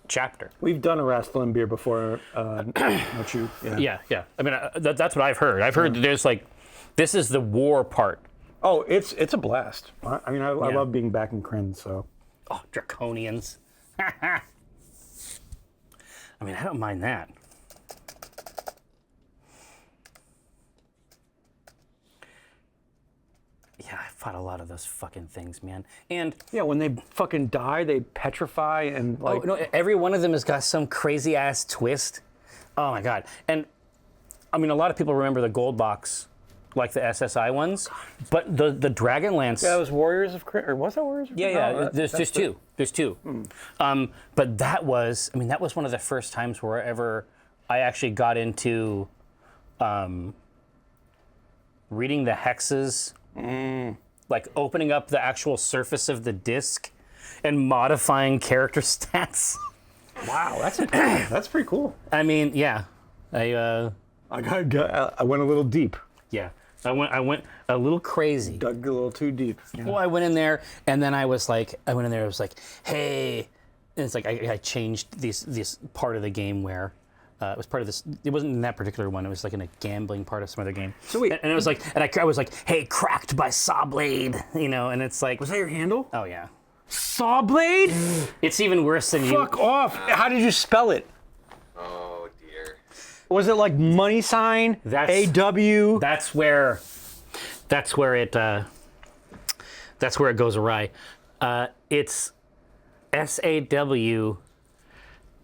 chapter. We've done a Rastalin beer before, don't you? Yeah, yeah. I mean, that's what I've heard. I've heard that there's like, this is the war part. Oh, it's a blast. I mean, I love being back in Kryn, so. Oh, draconians. I mean, I don't mind that. Yeah, I fought a lot of those fucking things, man. And Yeah, when they fucking die, they petrify and like. oh, no, every one of them has got some crazy ass twist. Oh my god! And I mean, a lot of people remember the gold box, like the SSI ones, but the Dragonlance. Yeah, it was Warriors of Kryn, or was that Warriors of Kryn? Yeah, No, there's just two. There's two. But that was one of the first times where I actually got into reading the hexes, like opening up the actual surface of the disc and modifying character stats. Wow, that's pretty cool. I mean, yeah, I went a little deep. yeah, I went a little crazy. Dug a little too deep. Yeah. Well, I went in there, and then I was like, I was like, hey, and it's like I changed this part of the game where it was part of this. It wasn't in that particular one. It was like in a gambling part of some other game. So wait, and it was like, and I was like, hey, cracked by Sawblade, and it's like, was that your handle? oh yeah, Sawblade? it's even worse than Fuck off! How did you spell it? Oh dear. Was it like money sign? That's- AW? That's where it goes awry. It's SAW,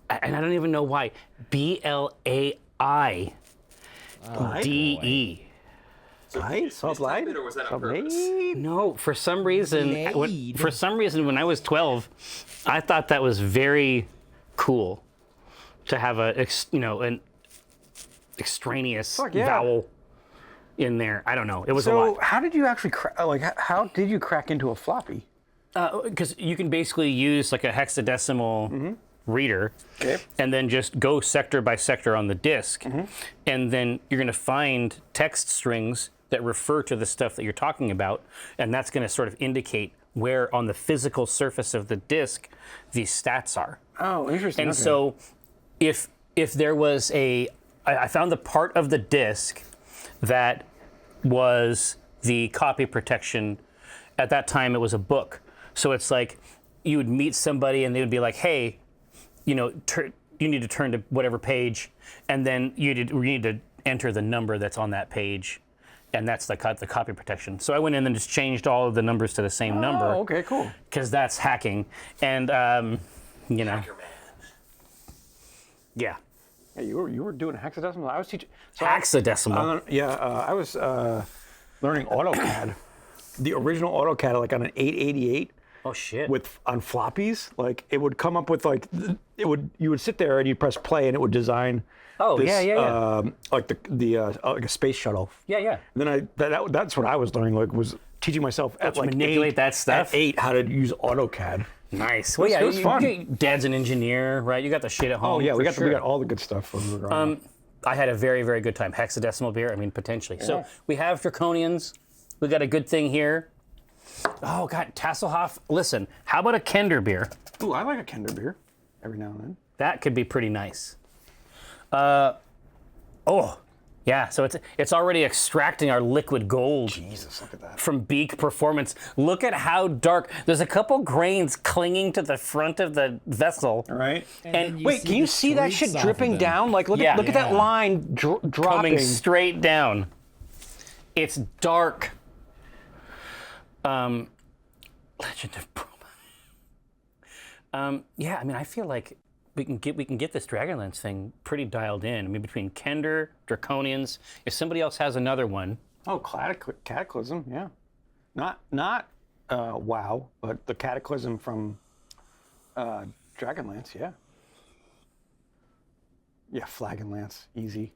and I don't even know why. BLAIDE. Right? Sawblade? Or was that on purpose? No, for some reason, Blade. when I was 12, I thought that was very cool to have an extraneous Fuck yeah. vowel in there. I don't know. It was a lot. So how did you actually how did you crack into a floppy? Because you can basically use like a hexadecimal reader, Okay. and then just go sector by sector on the disk, and then you're going to find text strings that refer to the stuff that you're talking about, and that's going to sort of indicate where on the physical surface of the disk these stats are. Oh, interesting. And okay. so, if there was I found the part of the disk that was the copy protection. At that time, it was a book. So it's like you would meet somebody and they would be like, "Hey, you need to turn to whatever page," and then you need to enter the number that's on that page, and that's the copy protection. So I went in and just changed all of the numbers to the same number. Oh, okay, cool. Because that's hacking, and Hacker man. yeah, Yeah, you were doing hexadecimal. I was teaching. hexadecimal. I was learning AutoCAD, the original AutoCAD, like on an 888 Oh shit. on floppies. Like it would come up with like you would sit there and you press play and it would design. Oh, this, yeah. Like like a space shuttle. Yeah. And then that's what I was learning. Like was teaching myself at like manipulate 8, that stuff? At 8 how to use AutoCAD. Nice. Well, It was fun. Dad's an engineer, right? You got the shit at home. Oh yeah, we got for sure. all the good stuff when we were growing up. I had a very, very good time. Hexadecimal beer, I mean, potentially. So we have Draconians. We got a good thing here. Oh, God, Tasselhoff. Listen, how about a Kender beer? Ooh, I like a Kender beer every now and then. That could be pretty nice. Yeah, so it's already extracting our liquid gold Jesus, look at that. from Beak Performance. Look at how dark. There's a couple grains clinging to the front of the vessel. All right. And Wait, can you see that shit dripping down? Like, look Yeah. at that line dropping. Coming straight down. It's dark. Legend of Broma. Yeah, I mean, I feel like we can get this Dragonlance thing pretty dialed in. I mean, between Kender, Draconians, if somebody else has another one. Oh, Cataclysm, yeah. Not WoW, but the Cataclysm from Dragonlance, yeah. Yeah, Flag and Lance, easy.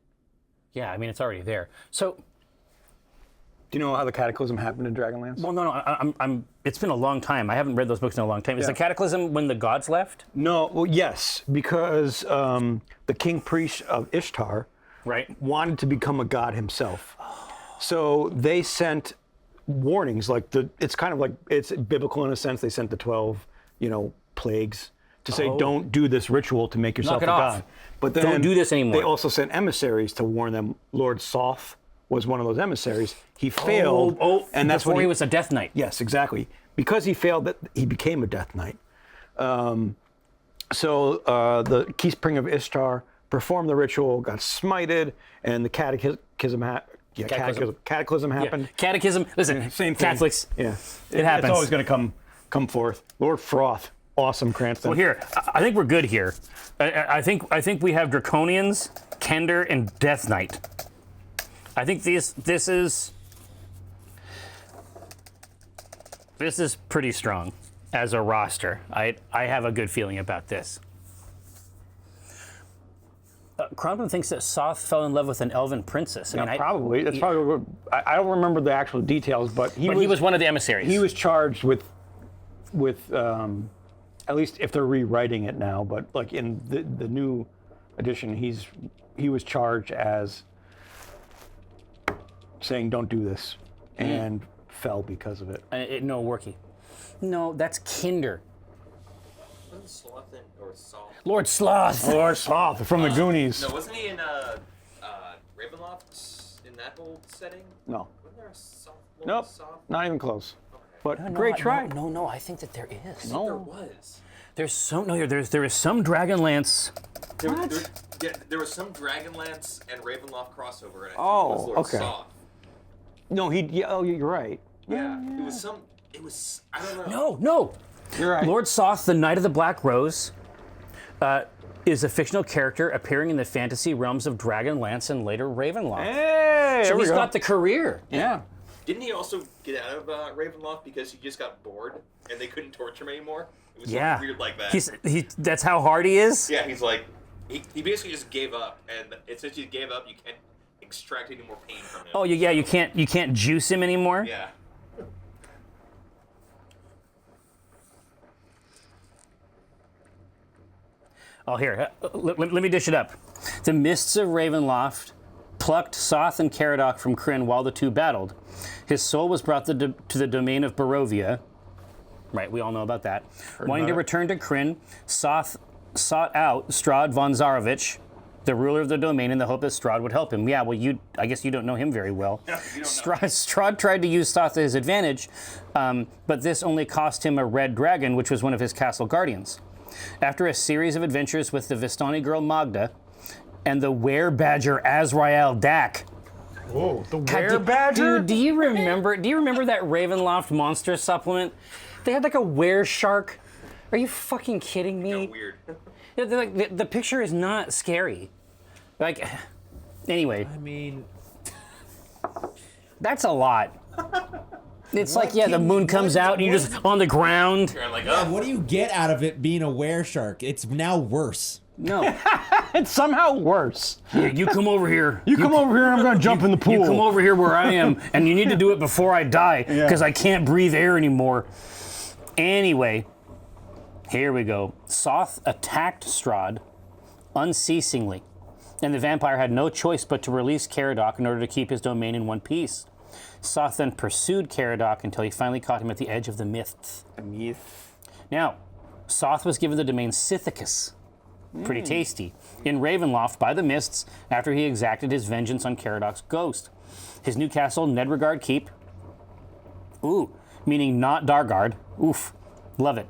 Yeah, I mean, it's already there. So, Do you know how the Cataclysm happened in Dragonlance? well, no, I'm. It's been a long time. I haven't read those books in a long time. Is Yeah. the Cataclysm when the gods left? No, well, yes, because the king priest of Ishtar Right. wanted to become a god himself. So they sent warnings, like it's kind of like, it's biblical in a sense. They sent the 12, plagues to say, don't do this ritual to make yourself Knock a it god. off. But then Don't do this anymore. They also sent emissaries to warn them. Lord Soth was one of those emissaries. He failed, and that's before when he was a Death Knight. Yes, exactly. Because he failed, that he became a Death Knight. So the Keespring of Ishtar performed the ritual, got smited, and the cataclysm happened. Yeah. Catechism. Listen, Same thing. Catholics. Yeah, It happens. It's always going to come forth. Lord Froth, awesome, Cranston. Well, here, I think we're good here. I think we have Draconians, Kender, and Death Knight. I think this is pretty strong as a roster. I have a good feeling about this. Cromwell thinks that Soth fell in love with an elven princess. Yeah, probably. That's probably what, I don't remember the actual details, but he was one of the emissaries. He was charged with at least if they're rewriting it now, but like in the new edition, he was charged as saying don't do this, and fell because of it. No, Worky. No, that's Kinder. Wasn't Sloth or Saul? Lord Sloth. Lord Sloth from the Goonies. No, wasn't he in Ravenloft in that whole setting? No. Wasn't there a Saul? Nope. Saul? Not even close. But No, great try. No, I think that there is. No. There was. There is some Dragonlance. There was some Dragonlance and Ravenloft crossover, and I think Oh, it was Lord okay. Soth. No, you're right. Yeah, it was. I don't know. No. You're right. Lord Soth, the Knight of the Black Rose, is a fictional character appearing in the fantasy realms of Dragonlance and later Ravenloft. Hey, So there we he's go. got the career. Yeah. Didn't he also get out of Ravenloft because he just got bored and they couldn't torture him anymore? It was Yeah. weird like that. That's how hard he is? Yeah, he's like, he basically just gave up, and since he gave up, you can't extract any more pain from him. Oh, yeah, you can't juice him anymore? Yeah. Oh, here, let me dish it up. The mists of Ravenloft plucked Soth and Caradoc from Krynn while the two battled. His soul was brought to the domain of Barovia. Right, we all know about that. Wanting to return to Krynn, Soth sought out Strahd von Zarovich, the ruler of the domain, in the hope that Strahd would help him. Yeah, well, I guess you don't know him very well. Strahd tried to use Soth to his advantage, but this only cost him a red dragon, which was one of his castle guardians. After a series of adventures with the Vistani girl Magda and the were-badger Azrael Dak. Whoa, the Dude, do you remember that Ravenloft monster supplement? They had like a were-shark. Are you fucking kidding me? Weird. Yeah, the picture is not scary. Like, anyway, I mean, that's a lot. It's like, the moon comes out and you're just on the ground. I'm like, what do you get out of it being a were-shark? It's now worse. No. It's somehow worse. You come over here. You come over here and I'm going to jump in the pool. You come over here where I am, and you need to do it before I die, because I can't breathe air anymore. Anyway, here we go. Soth attacked Strahd unceasingly, and the vampire had no choice but to release Caradoc in order to keep his domain in one piece. Soth then pursued Caradoc until he finally caught him at the edge of the mists. Now, Soth was given the domain Scythicus, pretty tasty, in Ravenloft by the Mists after he exacted his vengeance on Caradoc's ghost. His new castle, Nedregard Keep, meaning not Dargard, love it,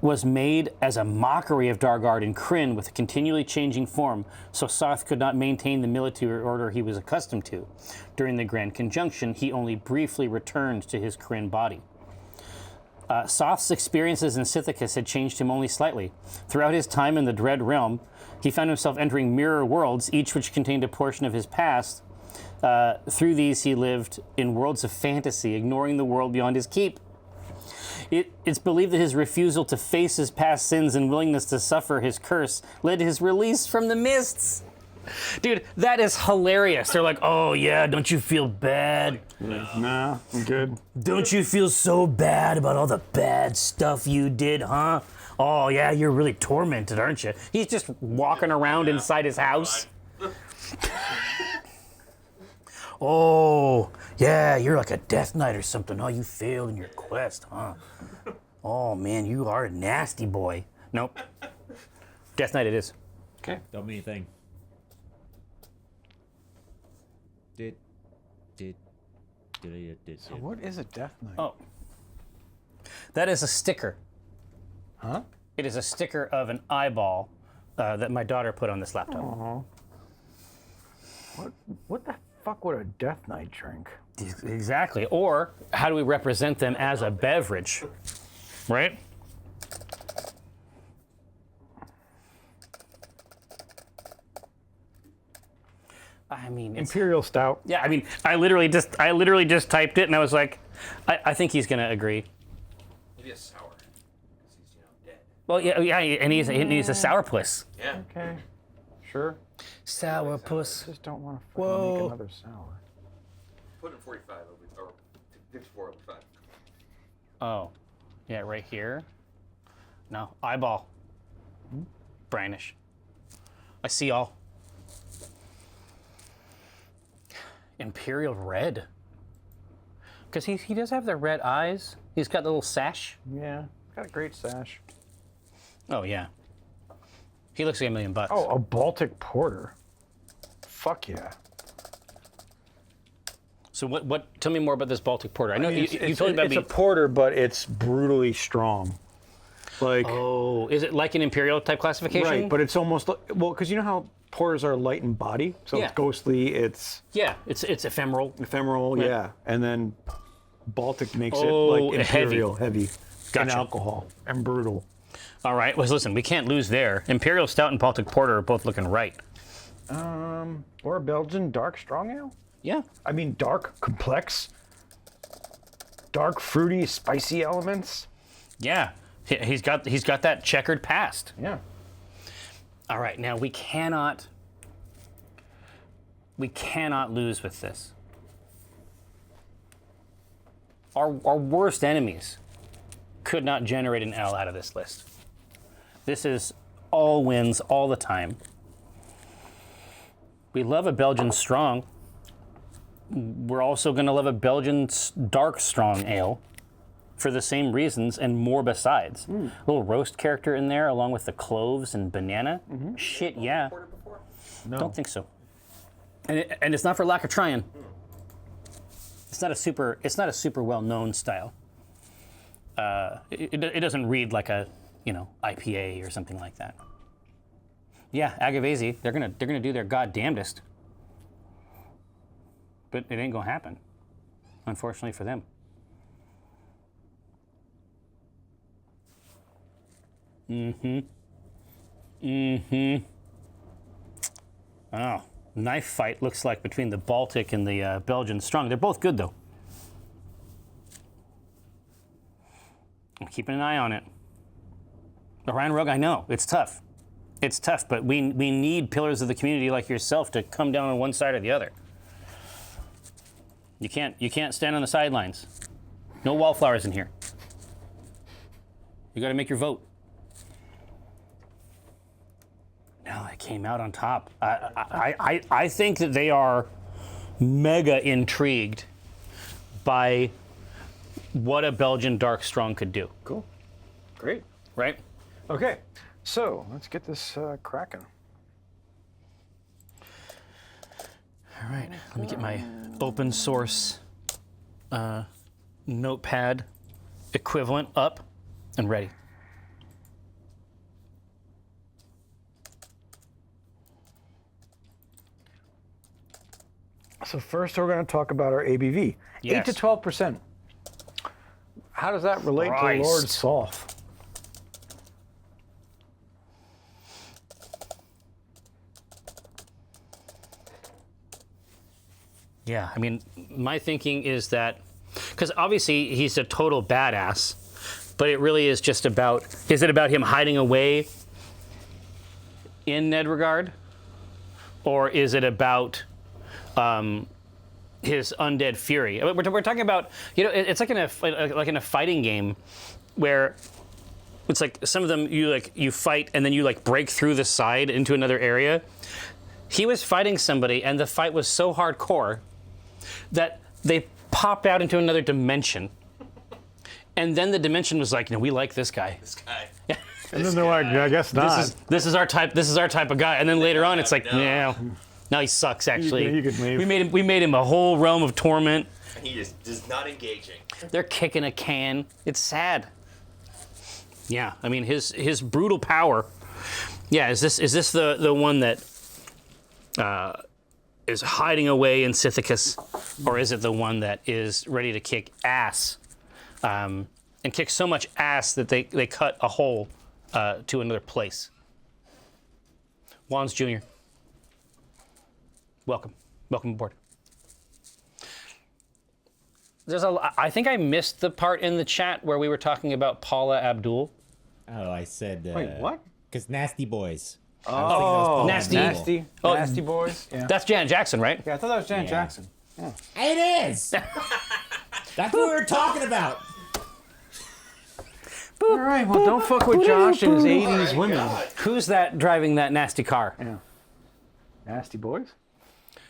was made as a mockery of Dargard in Krynn with a continually changing form, so Soth could not maintain the military order he was accustomed to. During the Grand Conjunction, he only briefly returned to his Krynn body. Soth's experiences in Scythicus had changed him only slightly. Throughout his time in the Dread Realm, he found himself entering mirror worlds, each which contained a portion of his past. Through these, he lived in worlds of fantasy, ignoring the world beyond his keep. It's believed that his refusal to face his past sins and willingness to suffer his curse led to his release from the mists. Dude, that is hilarious. They're like, oh yeah, don't you feel bad? Nah, I'm good. Don't you feel so bad about all the bad stuff you did, huh? Oh yeah, you're really tormented, aren't you? He's just walking around inside his house. Oh, yeah, you're like a death knight or something. Oh, you failed in your quest, huh? Oh man, you are a nasty boy. Nope. Death knight it is. Okay. Don't mean anything. So what is a death knight? Oh. That is a sticker. Huh? It is a sticker of an eyeball that my daughter put on this laptop. What the fuck would a death knight drink? Exactly. Or how do we represent them as a beverage? Right? I mean, it's, Imperial stout. yeah. I mean, I literally just typed it, and I was like, I think he's gonna agree. Maybe a sour. Because he's, dead. Well, yeah, and he's a sourpuss. Yeah. Okay. Sure. Sourpuss. Just don't want to Whoa. make another sour. Put it in 45 over, or 54 over 5. Oh, yeah, right here. No, eyeball. Brownish. I see all. Imperial red. Because he does have the red eyes. He's got the little sash. Yeah. Got a great sash. Oh, yeah. He looks like $1 million. Oh, a Baltic porter. Fuck yeah. So what? Tell me more about this Baltic porter. I know you told me about it's a porter, but it's brutally strong. Like, Oh, is it like an Imperial type classification? right, but it's almost like, well, because you know how porters are light in body, so Yeah. it's ghostly, it's Yeah, it's ephemeral. ephemeral, yeah, and then Baltic makes it Oh, like Imperial, heavy, Gotcha. and alcohol, and brutal. All right. Well, listen, we can't lose there. Imperial Stout and Baltic Porter are both looking right. Or a Belgian dark strong ale. Yeah. I mean, dark, complex, dark, fruity, spicy elements. Yeah. He's got that checkered past. Yeah. All right. Now we cannot lose with this. Our worst enemies could not generate an L out of this list. This is all wins all the time. We love a Belgian strong. We're also going to love a Belgian dark strong ale for the same reasons and more besides. A little roast character in there along with the cloves and banana. Shit, yeah. Poured it before? No. Don't think so. And it's not for lack of trying. It's not a super well-known style. It doesn't read like a, IPA or something like that. Yeah, Agavesi, they're gonna do their goddamnedest. But it ain't gonna happen, unfortunately for them. Oh, knife fight looks like between the Baltic and the Belgian strong. They're both good though. I'm keeping an eye on it. Orion Rogue, I know, it's tough. It's tough, but we need pillars of the community like yourself to come down on one side or the other. You can't stand on the sidelines. No wallflowers in here. You got to make your vote. No, it came out on top. I think that they are mega intrigued by what a Belgian dark strong could do. Cool. Great. Right? Okay, so let's get this cracking. All right, let me get my open source notepad equivalent up and ready. So first we're going to talk about our ABV. Yes. 8 to 12%. How does that relate Christ. to Lord Soth? Yeah, I mean, my thinking is that, because obviously he's a total badass, but it really is just about, is it about him hiding away in Ned Regard? or is it about his undead fury? We're talking about, it's like in a fighting game where it's like some of them you fight and then you like break through the side into another area. He was fighting somebody and the fight was so hardcore that they popped out into another dimension. And then the dimension was like, we like this guy. This guy. And then they're like, I guess not. This is our type of guy. And then later on it's like, No. now he sucks actually. You can leave. We made him a whole realm of torment. And he just is not engaging. They're kicking a can. It's sad. Yeah, I mean his brutal power. Yeah, is this the one that is hiding away in Scythicus, or is it the one that is ready to kick ass, and kick so much ass that they cut a hole to another place? Wands Jr. Welcome aboard. I think I missed the part in the chat where we were talking about Paula Abdul. Oh, I said. Wait, what? Because Nasty Boys. Oh, Nasty. Nasty Boys. Yeah. That's Janet Jackson, right? Yeah, I thought that was Janet Yeah. Jackson. It is. That's what we were talking about. All right, well, don't fuck with Josh and his 80s women. Who's that driving that nasty car? Yeah. Nasty Boys?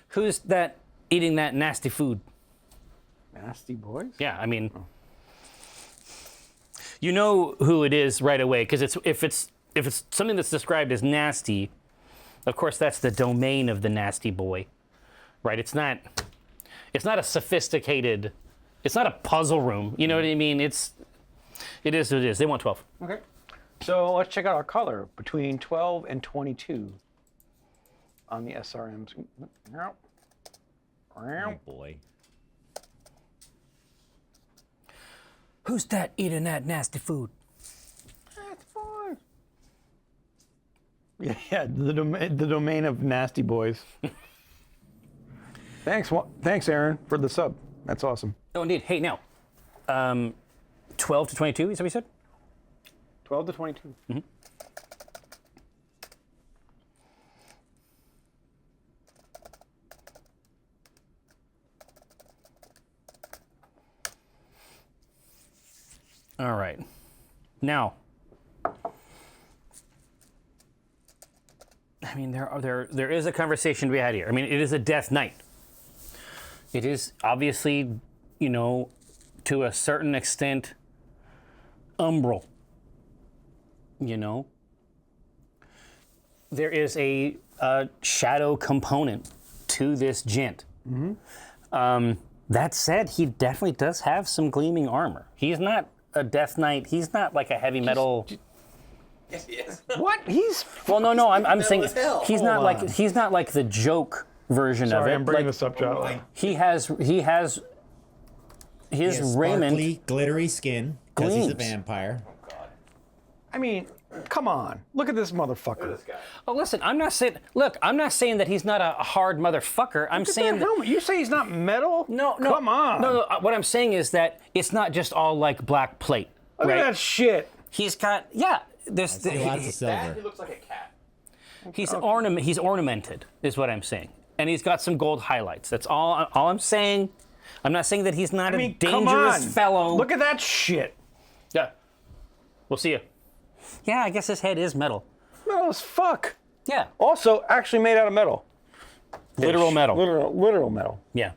Who's that eating that nasty food? Nasty Boys? Yeah, I mean, you know who it is right away because if it's something that's described as nasty, of course that's the domain of the nasty boy, right? It's not a sophisticated, it's not a puzzle room. You know what I mean? It is what it is. They want 12. Okay. So let's check out our color between 12 and 22 on the SRMs. Oh boy. Who's that eating that nasty food? That's fine. Yeah, the domain of nasty boys. Thanks, Aaron, for the sub. That's awesome. Oh, indeed. Hey, now, 12 to 22, is that what you said? 12 to 22. Mm-hmm. All right. Now, I mean, there is a conversation to be had here. I mean, it is a death knight. It is obviously, to a certain extent, umbral. There is a shadow component to this gent. Mm-hmm. That said, he definitely does have some gleaming armor. He's not a death knight. He's not like a heavy metal. Yes, he is. What? Well, no. I'm saying as hell. he's not like the joke version of it. Sorry, I'm bringing Like, this up, Josh. he has his raiment. Sparkly, glittery skin because he's a Gleams. vampire. I mean, come on. Look at this motherfucker. This guy. Oh, listen, I'm not saying that he's not a hard motherfucker. I'm Look at saying that that, helmet. You say he's not metal? no. Come on. No. What I'm saying is that it's not just all like black plate, Look right? at that shit. He's got There's See lots of That, silver. he looks like a cat. he's ornamented, is what I'm saying, and he's got some gold highlights. That's all I'm saying. I'm not saying that he's not I a mean, come dangerous on. fellow. Look at that shit. Yeah. We'll see you. Yeah, I guess his head is metal. Metal as fuck. Yeah. Also, actually made out of metal. Literal metal. Literal metal. Yeah.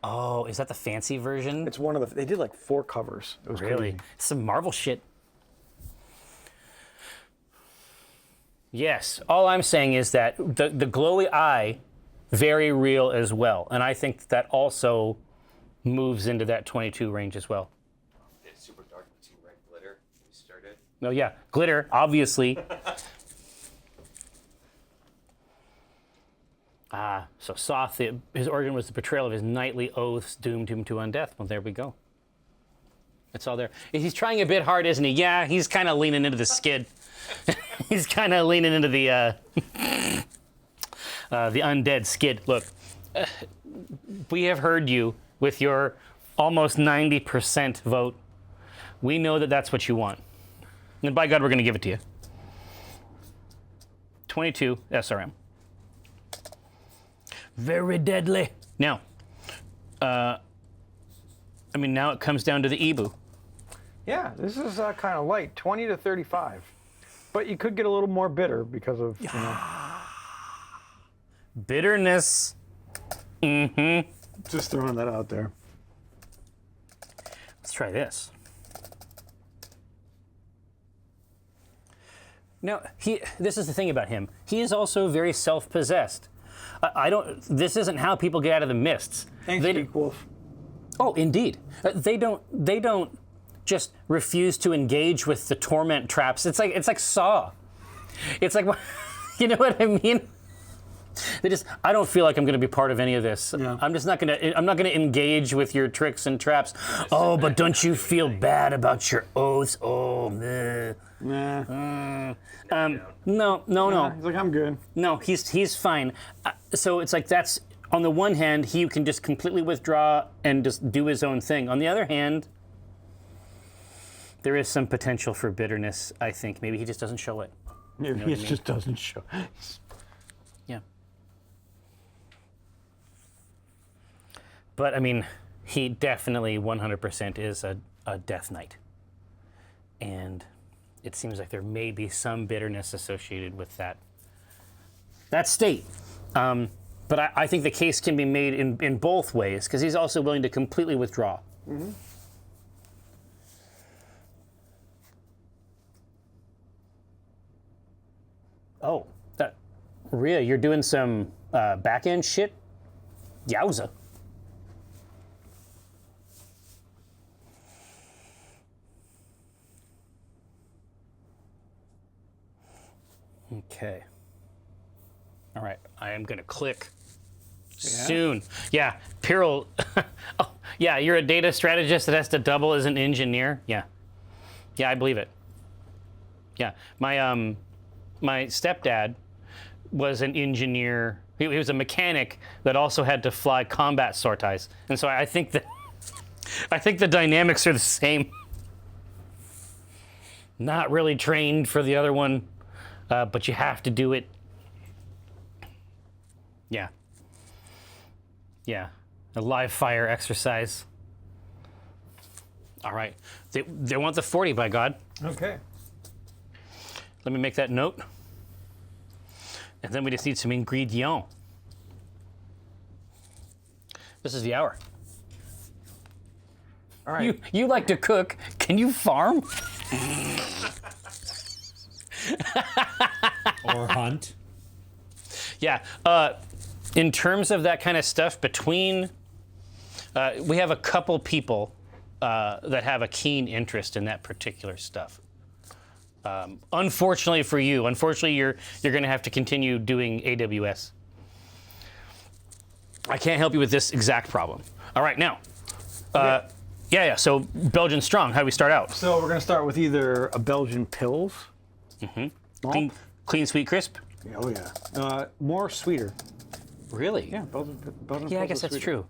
Oh, is that the fancy version? It's one of the. They did like 4 covers. It was Really? crazy. Some Marvel shit. Yes. All I'm saying is that the glowy eye, very real as well. And I think that also moves into that 22 range as well. It's super dark with some red glitter. We started. No, yeah. Glitter, obviously. So Soth, his origin was the betrayal of his knightly oaths doomed him to undeath. Well, there we go. It's all there. He's trying a bit hard, isn't he? Yeah, he's kind of leaning into the skid. He's kind of leaning into the undead skid. Look, we have heard you with your almost 90% vote. We know that that's what you want. And by God, we're going to give it to you. 22 SRM. Very deadly. Now, now it comes down to the Ibu. Yeah, this is kind of light, 20 to 35. But you could get a little more bitter because of, Bitterness. Mm-hmm. Just throwing that out there. Let's try this. Now, this is the thing about him. He is also very self-possessed. This isn't how people get out of the mists. Thanks, Geek Wolf. Oh, indeed. They don't just refuse to engage with the torment traps. It's like Saw. It's like, you know what I mean? I don't feel like I'm going to be part of any of this. Yeah. I'm not going to engage with your tricks and traps. Oh, but don't you feel bad about your oaths? Oh, meh. Nah. No. He's like, I'm good. No, he's fine. So it's like that's, on the one hand, he can just completely withdraw and just do his own thing. On the other hand, there is some potential for bitterness, I think. Maybe he just doesn't show it. Maybe what I it mean? just doesn't show. Yeah. But, I mean, he definitely 100% is a Death Knight. And it seems like there may be some bitterness associated with that state. But I think the case can be made in both ways, because he's also willing to completely withdraw. Mm-hmm. Oh, Rhea, you're doing some back-end shit? Yowza. Okay. All right, I am gonna click soon. Yeah, Piril. Oh, yeah, you're a data strategist that has to double as an engineer. Yeah, I believe it. Yeah, my stepdad was an engineer. He was a mechanic that also had to fly combat sorties, and so I think the dynamics are the same. Not really trained for the other one, but you have to do it. Yeah, a live fire exercise. All right, they want the 40, by God. Okay. Let me make that note. And then we just need some ingredients. This is the hour. All right. You like to cook. Can you farm? Or hunt. Yeah. In terms of that kind of stuff, we have a couple people that have a keen interest in that particular stuff. Unfortunately for you, you're going to have to continue doing AWS. I can't help you with this exact problem. All right, now. Yeah. So Belgian Strong, how do we start out? So we're going to start with either a Belgian Pils. Mm-hmm. Clean, sweet, crisp? Yeah, oh yeah. More sweeter. Really? Yeah, Belgian Yeah, Pils I guess is that's sweeter. true.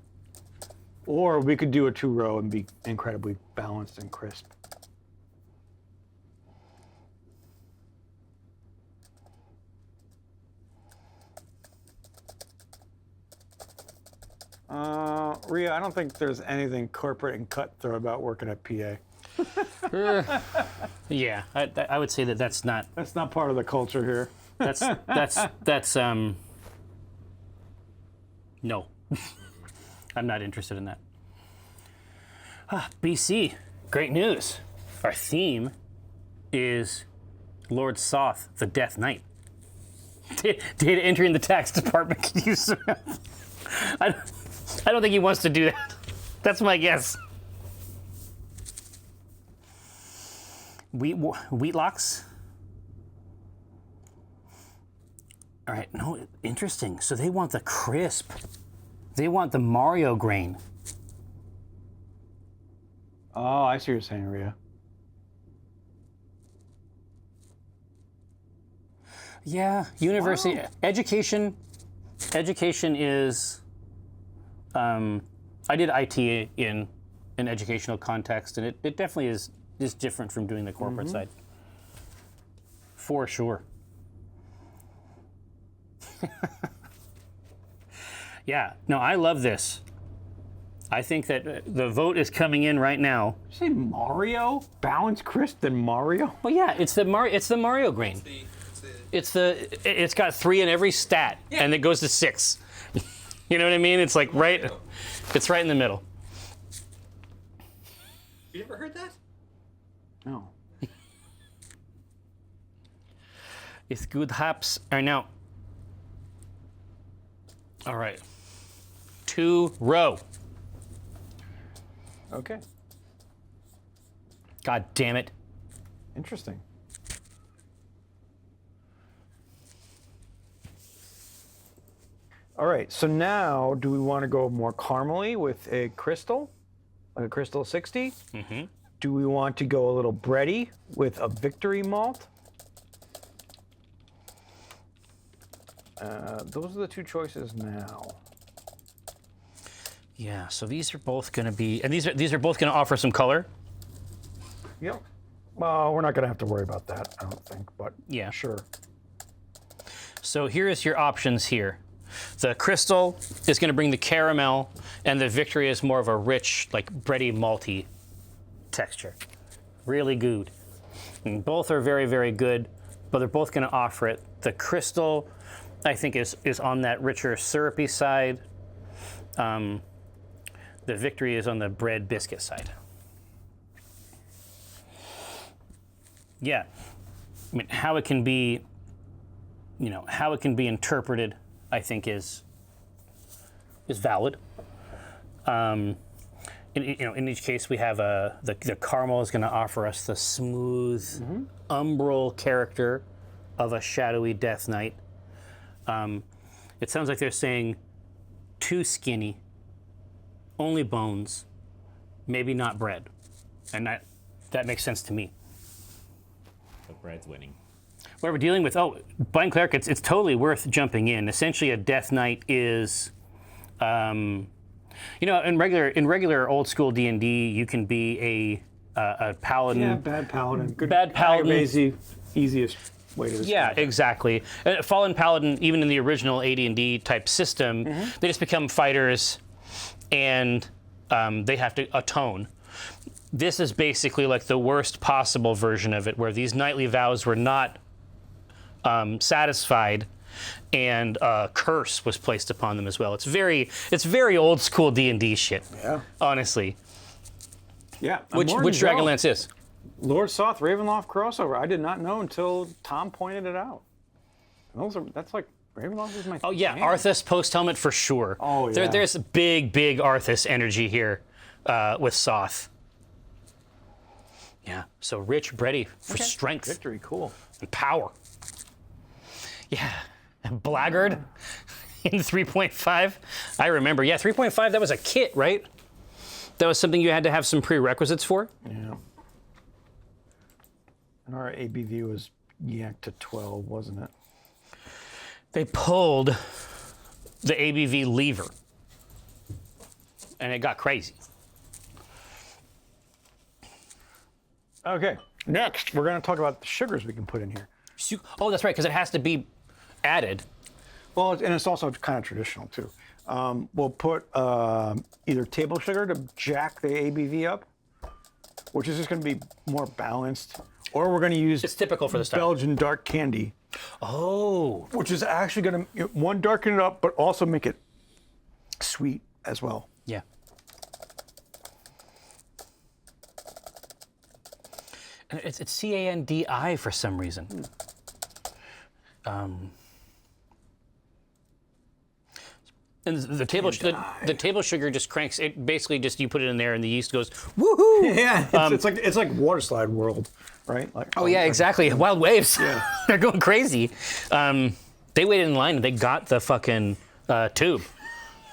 Or we could do a 2-row and be incredibly balanced and crisp. Rhea, I don't think there's anything corporate and cutthroat about working at PA. Yeah, I would say that's not. That's not part of the culture here. That's no. I'm not interested in that. BC, great news. Our theme is Lord Soth, the Death Knight. Data entry in the tax department can use some help. I don't think he wants to do that. That's my guess. Wheatlocks? All right, no, interesting. So they want the crisp. They want the Mario grain. Oh, I see what you're saying, Rhea. Yeah, university education is. I did IT in an educational context, and it definitely is different from doing the corporate side. For sure. Yeah, no, I love this. I think that the vote is coming in right now. Did you say Mario? Balanced crisp than Mario? Well, yeah, it's the Mario grain. It's got 3 in every stat, and it goes to 6. You know what I mean? It's like it's right in the middle. You never heard that? No. It's good hops. All right, now. All right. 2 row. Okay. God damn it. Interesting. All right, so now do we want to go more caramely with a crystal, like a crystal 60? Mm-hmm. Do we want to go a little bready with a victory malt? Those are the 2 choices now. Yeah, so these are both going to be, and these are both going to offer some color. Yep. Well, we're not going to have to worry about that, I don't think, but Yeah. sure. So here's your options here. The crystal is going to bring the caramel, and the victory is more of a rich, like bready, malty texture. Really good. And both are very, very good, but they're both going to offer it. The crystal, I think, is on that richer, syrupy side. The victory is on the bread biscuit side. Yeah. I mean, how it can be, how it can be interpreted, I think is valid. In each case, we have the caramel is going to offer us the smooth, umbral character of a shadowy Death Knight. It sounds like they're saying too skinny, only bones, maybe not bread, and that makes sense to me. But Brad's winning. What we're dealing with, Blind Cleric, it's totally worth jumping in. Essentially, a Death Knight is, in regular old school D&D, you can be a paladin. Yeah, bad paladin. Good. Bad paladin. Easiest way to describe Yeah, it. exactly. Fallen Paladin, even in the original AD&D type system, they just become fighters, and they have to atone. This is basically like the worst possible version of it, where these knightly vows were not satisfied, and a curse was placed upon them as well. It's very old school D&D shit. Yeah. Which More than Dragonlance is? Lord Soth Ravenloft crossover. I did not know until Tom pointed it out. That's like Ravenloft is my. Oh yeah, jam. Arthas post helmet for sure. Oh, yeah. There's big Arthas energy here with Soth. Yeah, so rich, bready for strength Victory, cool. and power. Yeah, and Blackguard in 3.5. I remember. Yeah, 3.5. That was a kit, right? That was something you had to have some prerequisites for. Yeah. And our ABV was yanked to 12, wasn't it? They pulled the ABV lever, and it got crazy. Okay. Next, we're going to talk about the sugars we can put in here. Oh, that's right, because it has to be added. Well, and it's also kind of traditional too. We'll put either table sugar to jack the ABV up, which is just going to be more balanced, or we're going to use It's typical for the style. Belgian dark candy, Oh, which is actually going to one darken it up, but also make it sweet as well. yeah. And it's CANDI for some reason. And the table sugar just cranks it. Basically, just you put it in there, and the yeast goes woohoo. Yeah, it's like water slide world, right? Like, Oh yeah, exactly. Wild waves. They're going crazy. They waited in line and they got the fucking tube.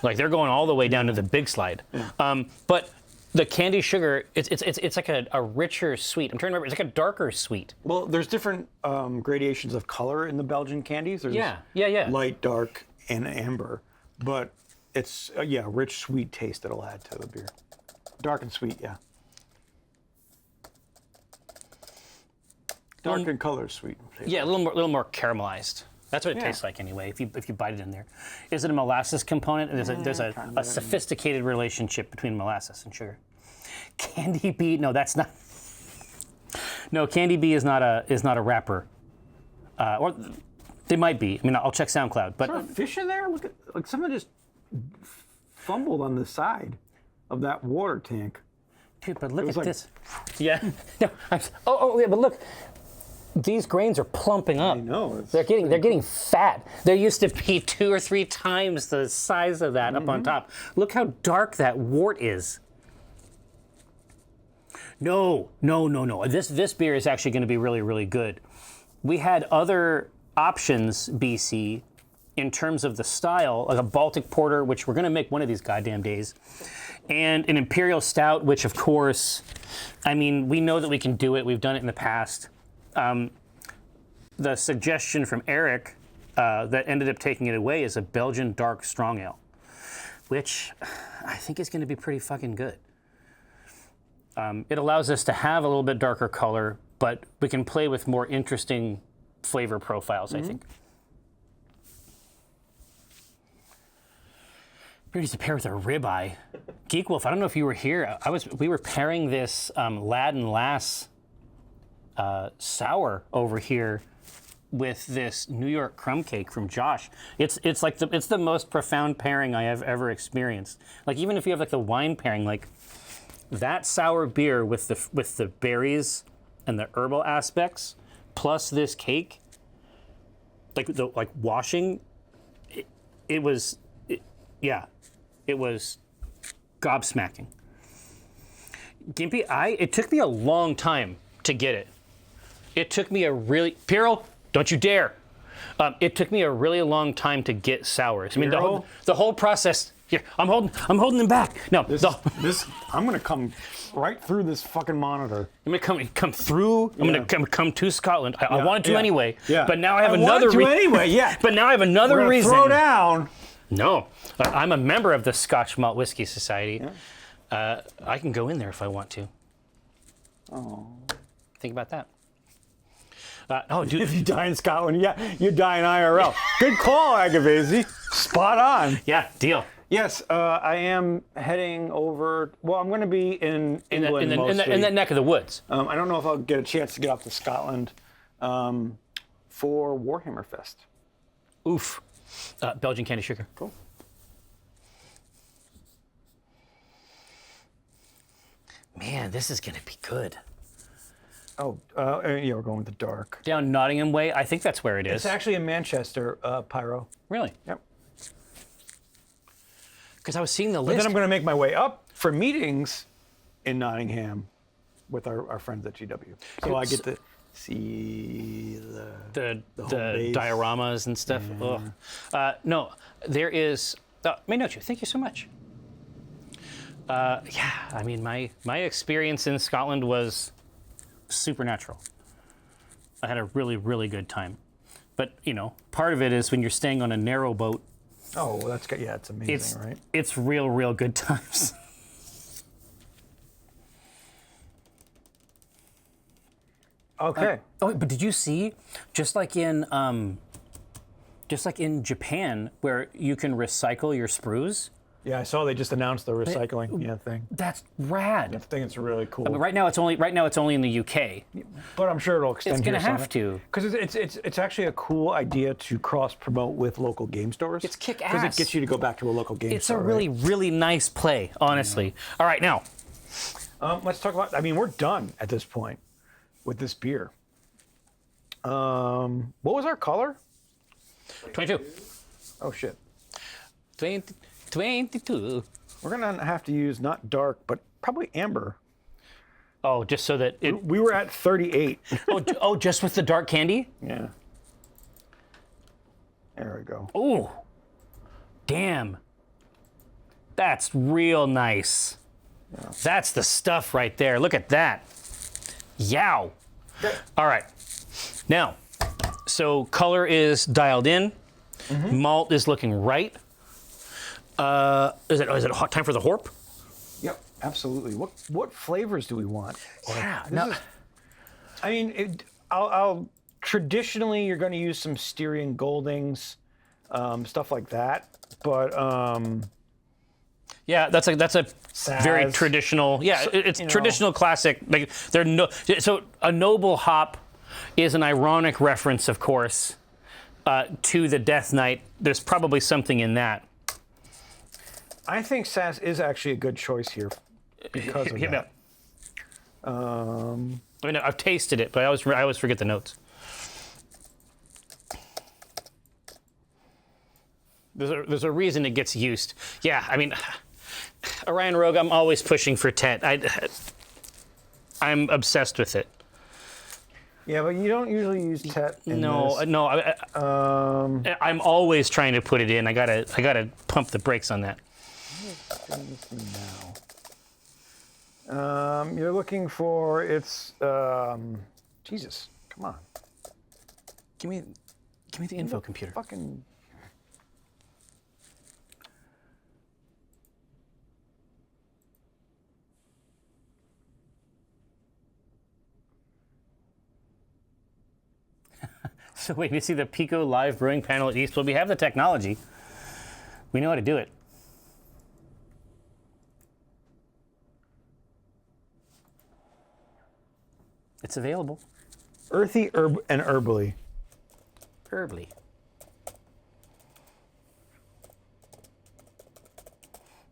Like they're going all the way down to the big slide. But the candy sugar, it's like a richer sweet. I'm trying to remember. It's like a darker sweet. Well, there's different gradations of color in the Belgian candies. There's Yeah. light, dark, and amber. But it's a rich, sweet taste that'll add to the beer. Dark and sweet, yeah. Dark and color, sweet. Yeah, a little more caramelized. That's what it tastes like anyway. If you bite it in there, is it a molasses component? There's a sophisticated relationship between molasses and sugar. Candy bee? No, that's not. No, Candy Bee is not a rapper, or they might be. I mean, I'll check SoundCloud. But Is there a fish in there? Look at like someone just fumbled on the side of that water tank. dude, but look at like- this. Yeah. No. Yeah, but look. These grains are plumping up. I know. They're getting fat. There used to be 2 or 3 times the size of that up on top. Look how dark that wart is. No. This beer is actually going to be really, really good. We had other options, BC, in terms of the style, like a Baltic Porter, which we're going to make one of these goddamn days, and an Imperial Stout, which of course, I mean, we know that we can do it. We've done it in the past. The suggestion from Eric that ended up taking it away is a Belgian dark strong ale, which I think is going to be pretty fucking good. It allows us to have a little bit darker color, but we can play with more interesting flavor profiles, I think. Beer needs to pair with a ribeye. Geek Wolf, I don't know if you were here. We were pairing this Lad and Lass sour over here with this New York crumb cake from Josh. It's the most profound pairing I have ever experienced. Like even if you have like the wine pairing, like that sour beer with the berries and the herbal aspects, plus this cake, like washing, it was gobsmacking. Gimpy, it took me a long time to get it. It took me Pirro, don't you dare. It took me a really long time to get sours. I mean, the whole process. Here, I'm holding them back. No, I'm gonna come right through this fucking monitor. I'm gonna come through. I'm gonna come to Scotland. I wanted to anyway. Yeah. But now I have another reason. Anyway. Yeah. But now I have another reason. Throw down. No, I'm a member of the Scotch Malt Whiskey Society. Yeah. I can go in there if I want to. Oh. Think about that. Dude. If you die in Scotland, yeah, you die in IRL. Good call, Agavesi. Spot on. Yeah, deal. Yes, I am heading over. Well, I'm going to be in England mostly. In that neck of the woods. I don't know if I'll get a chance to get off to Scotland for Warhammer Fest. Oof. Belgian candy sugar. Cool. Man, this is going to be good. Oh, yeah, we're going with the dark. Down Nottingham Way, I think that's where it is. It's actually in Manchester, Pyro. Really? Yep. Because I was seeing the But list. then I'm going to make my way up for meetings in Nottingham with our friends at GW. So I get to see the home base. dioramas and stuff. Yeah. No, there is. Mainochu, thank you so much. Yeah, I mean, my experience in Scotland was supernatural. I had a really, really good time. But, part of it is when you're staying on a narrow boat. Oh, well, that's good. Yeah, it's amazing, right? It's real, real good times. Okay. But did you see, just like in Japan, where you can recycle your sprues? Yeah, I saw they just announced the recycling thing. That's rad. I think it's really cool. I mean, right now it's only in the UK. But I'm sure it'll extend. It's going to have to. Because it's actually a cool idea to cross promote with local game stores. It's kick ass. Because it gets you to go back to a local game It's store. a really, really nice play, honestly. Yeah. All right, now. Let's talk about. I mean, we're done at this point with this beer. What was our color? 22. Oh shit. 22. We're gonna have to use not dark, but probably amber. Oh, just so that it. We were at 38. Oh, just with the dark candy? Yeah. There we go. Oh, damn. That's real nice. Yeah. That's the stuff right there. Look at that. Yow. All right. Now, so color is dialed in. Mm-hmm. Malt is looking right. Is it time for the Horp? Yep, absolutely. What flavors do we want? Yeah. I mean, I'll traditionally, you're going to use some Styrian Goldings, stuff like that. But Yeah, that's a very Saz. traditional. Yeah, it's you know. traditional classic. Like so a noble hop is an ironic reference, of course, to the Death Knight. There's probably something in that. I think Saz is actually a good choice here because of Hit me that. up. I mean, I've tasted it, but I always forget the notes. There's a reason it gets used. Yeah, I mean, Orion Rogue, I'm always pushing for Tet. I'm obsessed with it. Yeah, but you don't usually use Tet in No, this. no, I'm always trying to put it in. I gotta pump the brakes on that. You're looking for it's Jesus, come on. Give me the info computer. Fucking So wait, you see the Pico live brewing panel at East? Well, we have the technology. We know how to do it. It's available. earthy and herbally. Herbally.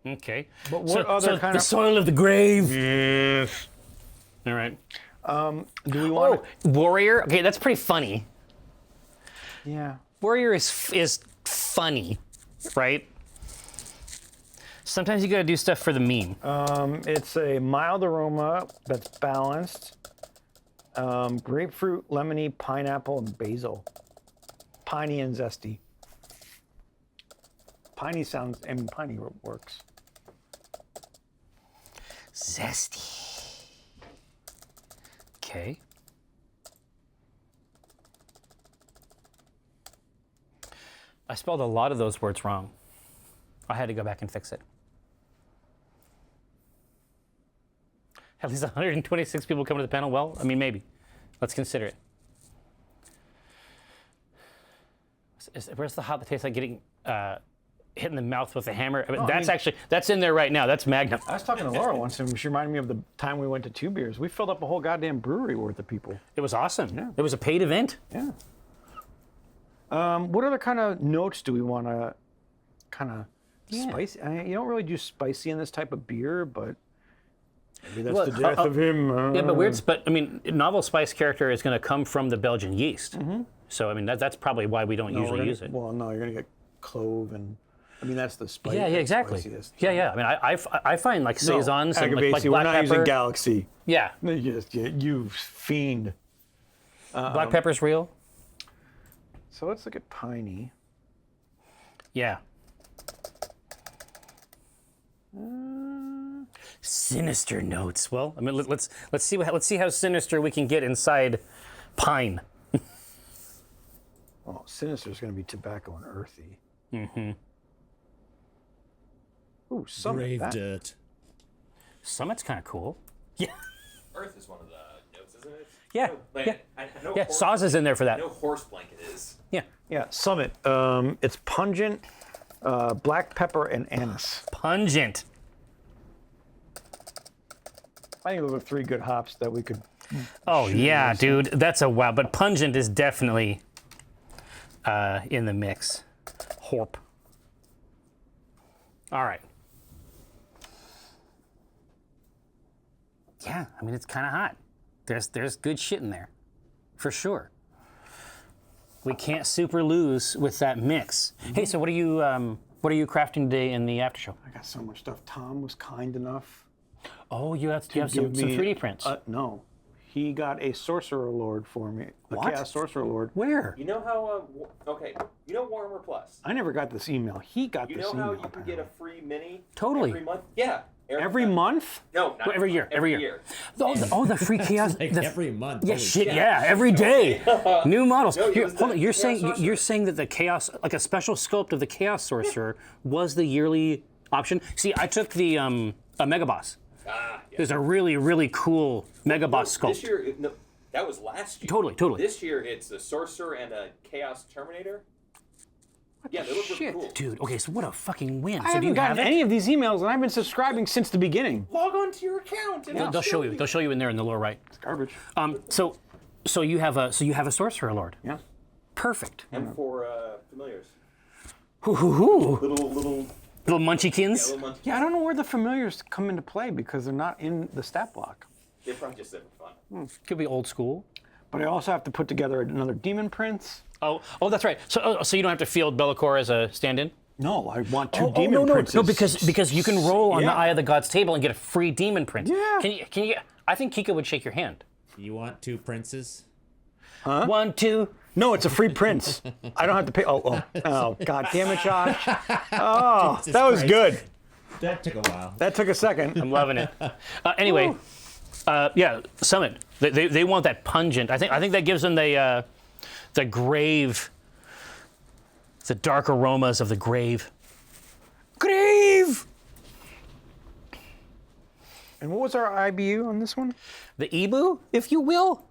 Okay. But what other kind the of soil of the grave. Yes. All right. do we want Warrior. Okay, that's pretty funny. Yeah. Warrior is funny, right? Sometimes you gotta do stuff for the meme. It's a mild aroma that's balanced. Grapefruit, lemony, pineapple, and basil. Piney and zesty. Piney sounds, and piney works. Zesty. Okay. I spelled a lot of those words wrong. I had to go back and fix it. At least 126 people come to the panel. Well, I mean, maybe. Let's consider it. Where's the hop that tastes like getting hit in the mouth with a hammer? I mean, that's in there right now. That's Magnum. I was talking to Laura once, and she reminded me of the time we went to Two Beers. We filled up a whole goddamn brewery worth of people. It was awesome. Yeah. It was a paid event. Yeah. What other kind of notes do we want to kind of spicy? You don't really do spicy in this type of beer, but maybe that's the death of him. Yeah, but I mean, novel spice character is going to come from the Belgian yeast. Mm-hmm. So I mean, that's probably why we don't usually use it. Well, no, you're gonna get clove and. I mean, that's the spice. Yeah, exactly. Spiciest. Yeah. I mean, I find like saisons and like Agavesi, black we're not pepper. using Galaxy. Yeah, You fiend. black pepper's real. So let's look at piney. Yeah. Sinister notes. Well, I mean, let's see how sinister we can get inside pine. Well, sinister is going to be tobacco and earthy. Mm-hmm. Ooh, Grave dirt. Summit's kind of cool. Yeah. Earth is one of the notes, isn't it? Yeah. I know Yeah. Saws is in there for that. I know horse blanket is. Yeah. Yeah, Summit. It's pungent, black pepper and anise. Pungent. I think those are three good hops that we could. Oh yeah, dude, that's a wow. But pungent is definitely in the mix. Horp. All right. Yeah, I mean it's kind of hot. There's good shit in there, for sure. We can't super lose with that mix. Mm-hmm. Hey, so what are you crafting today in the after show? I got so much stuff. Tom was kind enough. Oh, you have some 3D prints. No, he got a sorcerer lord for me. What? A chaos sorcerer lord. Where? You know how? You know Warhammer Plus. I never got this email. He got You this know email. how you can get a free mini? Totally. Every month. Yeah. Every month? No, not Every year. Every year. Oh, the free chaos. Like every month. Yeah, Holy shit. Yeah, every day. New models. No, it Here, was hold the on. You're Chaos saying Sorcerer. that the chaos, like a special sculpt of the chaos sorcerer, was the yearly option. See, I took the a mega boss. Ah, yeah. There's a really cool mega boss sculpt. This year, no, That was last year. Totally. This year, it's a Sorcerer and a Chaos Terminator. Yeah, they look really shit? cool. Dude, okay, so what a fucking win. I So do haven't you gotten have it? any of these emails, and I've been subscribing since the beginning. Log on to your account. And They'll show you. They'll show you in there in the lower right. It's garbage. So you have a sorcerer lord. Yeah. Perfect. And for familiars. Hoo. Little Little munchykins. little monkey. Yeah, I don't know where the familiars come into play because they're not in the stat block. They're probably just there for fun. Could be old school. But I also have to put together another demon prince. Oh, that's right. So you don't have to field Bellicor as a stand-in? No, I want two demon princes. No, because you can roll on the Yeah. Eye of the Gods table and get a free demon prince. Yeah. Can you? I think Kika would shake your hand. You want 2 princes? 1, 2. No, it's a free prince. I don't have to pay. Oh, God damn it, Josh. Oh, Jesus that was Christ. good. That took a while. That took a second. I'm loving it. Anyway, yeah, Summit. They want that pungent. I think that gives them the grave, the dark aromas of the grave. Grave. And what was our IBU on this one? The Ibu, if you will.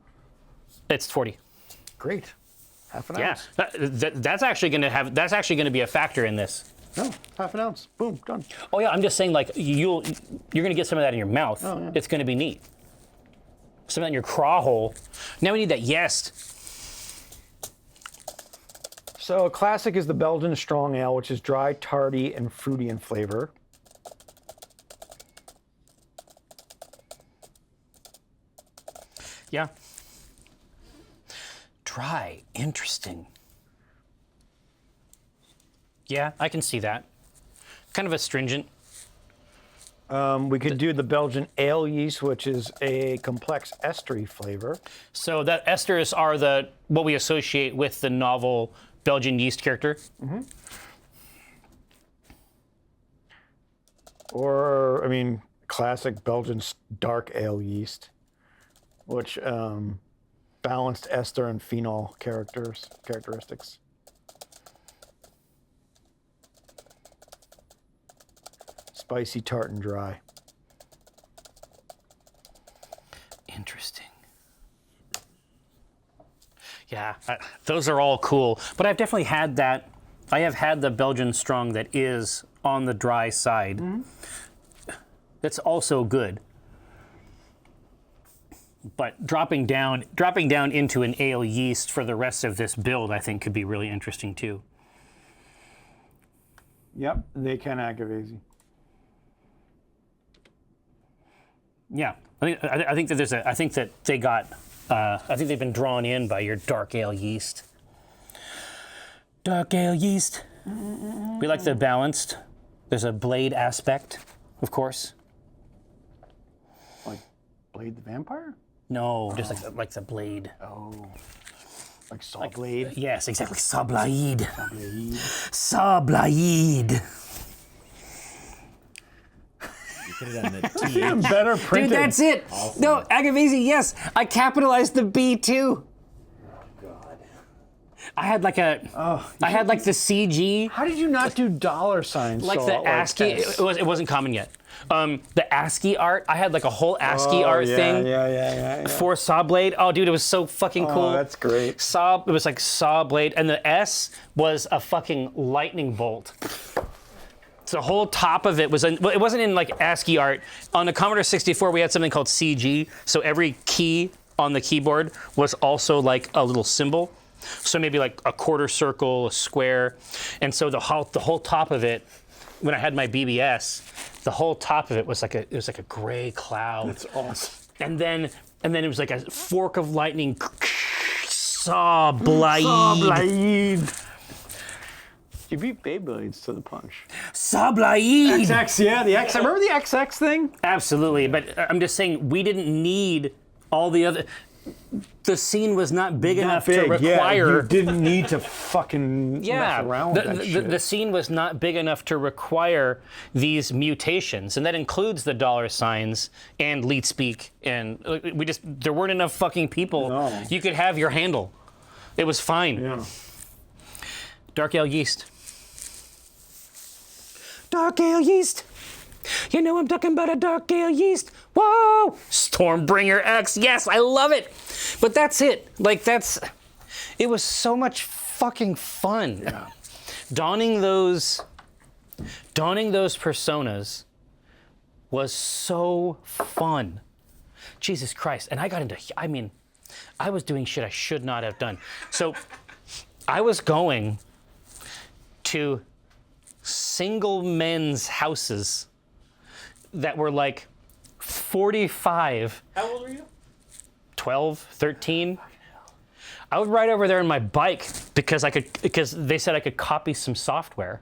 It's 40. Great. Half an Yeah, ounce. that's actually going to be a factor in this. No, half an ounce. Boom, done. Oh yeah, I'm just saying like you're going to get some of that in your mouth. Oh, yeah. It's going to be neat. Some of that in your craw hole. Now we need that yeast. So a classic is the Belgian Strong Ale, which is dry, tardy, and fruity in flavor. Yeah. Dry, interesting. Yeah, I can see that. Kind of astringent. We could do the Belgian Ale yeast, which is a complex estery flavor. So that esters are what we associate with the novel Belgian yeast character. Mm-hmm. Or, classic Belgian dark ale yeast, which balanced ester and phenol characteristics. Spicy, tart, and dry. Interesting. Yeah, those are all cool. But I've definitely had that. I have had the Belgian Strong that is on the dry side. Mm-hmm. That's also good. But dropping down into an ale yeast for the rest of this build, I think, could be really interesting too. Yep, they can aggravate you. Yeah, I think that they've been drawn in by your dark ale yeast. Dark ale yeast. We like the balanced. There's a blade aspect, of course. Like Blade the Vampire? No, just like the blade. Oh. Like Saw Blade? Yes, exactly. Sablaid. Sablaid. You put it on the T. Even better printed. Dude, that's it. Awesome. No, Agavesi, yes. I capitalized the B too. I had like the CG, How did you not do dollar signs? like the ASCII. S? It wasn't common yet. The ASCII art. I had like a whole ASCII art thing Yeah. for Saw Blade. Oh, dude, it was so fucking cool. Oh, that's great. It was like Saw Blade, and the S was a fucking lightning bolt. So the whole top of it was it wasn't in like ASCII art. On the Commodore 64, we had something called CG. So every key on the keyboard was also like a little symbol. So maybe like a quarter circle, a square, and so the whole top of it. When I had my BBS, the whole top of it was like a gray cloud. That's awesome. And then it was like a fork of lightning. Saw Blade. Saw Blade. You beat Beyblades to the punch. Saw Blade. XX, yeah, the X. Remember the XX thing? Absolutely, but I'm just saying we didn't need all the other. The scene was not big enough to require. Yeah, you didn't need to fucking mess around with that shit. The scene was not big enough to require these mutations, and that includes the dollar signs and leet speak, and there weren't enough fucking people. No. You could have your handle. It was fine. Yeah. Dark ale yeast. Dark ale yeast. You know I'm talking about a dark ale yeast. Whoa! Stormbringer X. Yes, I love it. But that's it. Like it was so much fucking fun. Yeah. Donning those personas was so fun. Jesus Christ. And I was doing shit I should not have done. So I was going to single men's houses that were like 45. How old were you? 12, 13. I would ride over there on my bike because they said I could copy some software.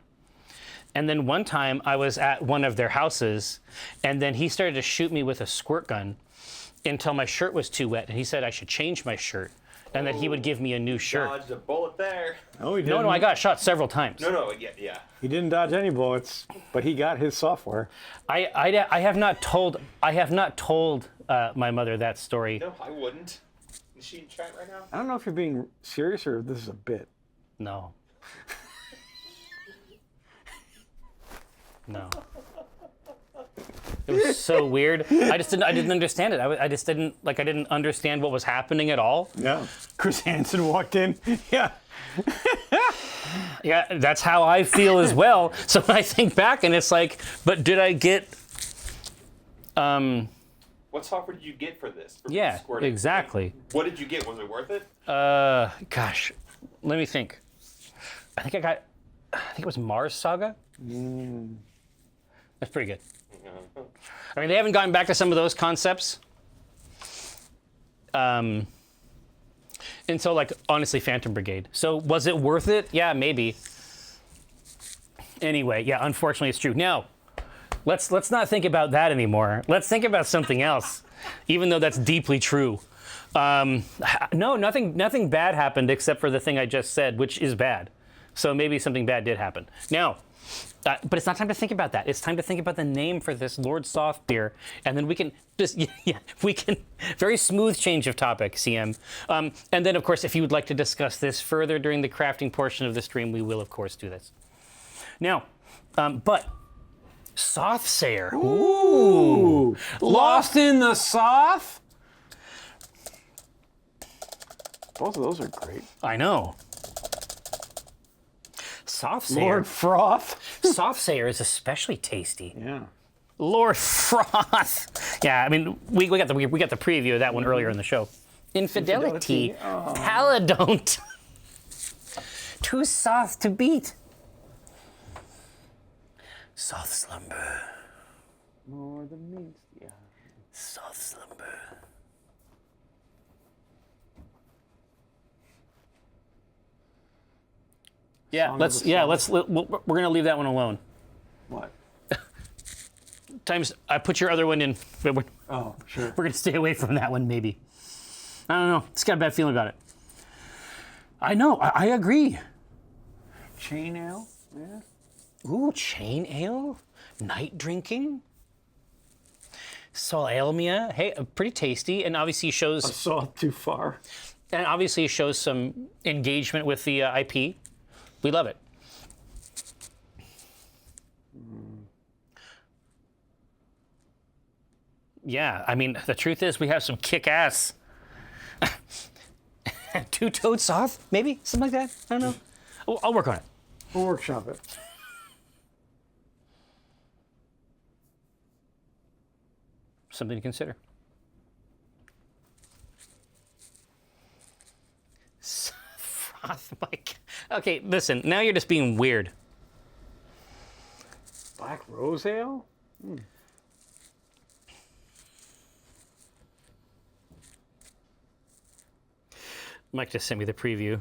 And then one time I was at one of their houses, and then he started to shoot me with a squirt gun until my shirt was too wet, and he said I should change my shirt and that he would give me a new shirt. Dodged a bullet there. No, he didn't. No, I got shot several times. No, yeah. He didn't dodge any bullets, but he got his software. I have not told my mother that story. No, I wouldn't. Is she in chat right now? I don't know if you're being serious or if this is a bit. No. No. It was so weird. I didn't understand it. I didn't understand what was happening at all. Yeah. Chris Hansen walked in. Yeah. Yeah, that's how I feel as well. So when I think back and it's like, but did I get What software did you get for this? For yeah, squirting? exactly. What did you get? Was it worth it? Gosh, let me think. I think it was Mars Saga. That's pretty good. I mean, they haven't gotten back to some of those concepts. Until, like, honestly, Phantom Brigade. So was it worth it? Yeah, maybe. Anyway, yeah, unfortunately, it's true. Now, let's not think about that anymore. Let's think about something else, even though that's deeply true. No, nothing bad happened except for the thing I just said, which is bad. So maybe something bad did happen. Now, but it's not time to think about that. It's time to think about the name for this Lord Soth beer, and then we can just we can very smooth change of topic, CM. And then of course, if you would like to discuss this further during the crafting portion of the stream, we will of course do this. Now, but Sothsayer. Ooh. Lost in the Soth. Both of those are great. I know. Sothsayer. Lord Froth. Sothsayer is especially tasty. Yeah. Lord Froth. Yeah, I mean, we got the preview of that one earlier in the show. Infidelity. Oh. Paladont. Too soft to beat. Soft slumber. More than meets the eye. Soft slumber. Yeah, we're gonna leave that one alone. What? I put your other one in. Oh, sure. We're gonna stay away from that one, maybe. I don't know. It's got a bad feeling about it. I know. I agree. Chain ale. Yeah. Ooh, chain ale, night drinking. Sol Aelmia. Hey, pretty tasty, and obviously shows. I saw it too far. And obviously shows some engagement with the IP. We love it. Yeah, I mean, the truth is we have some kick-ass two-toed Soth, maybe? Something like that? I don't know. I'll work on it. We'll workshop it. Something to consider. Froth, Mike. Okay, listen, now you're just being weird. Black Rose Ale? Mike just sent me the preview.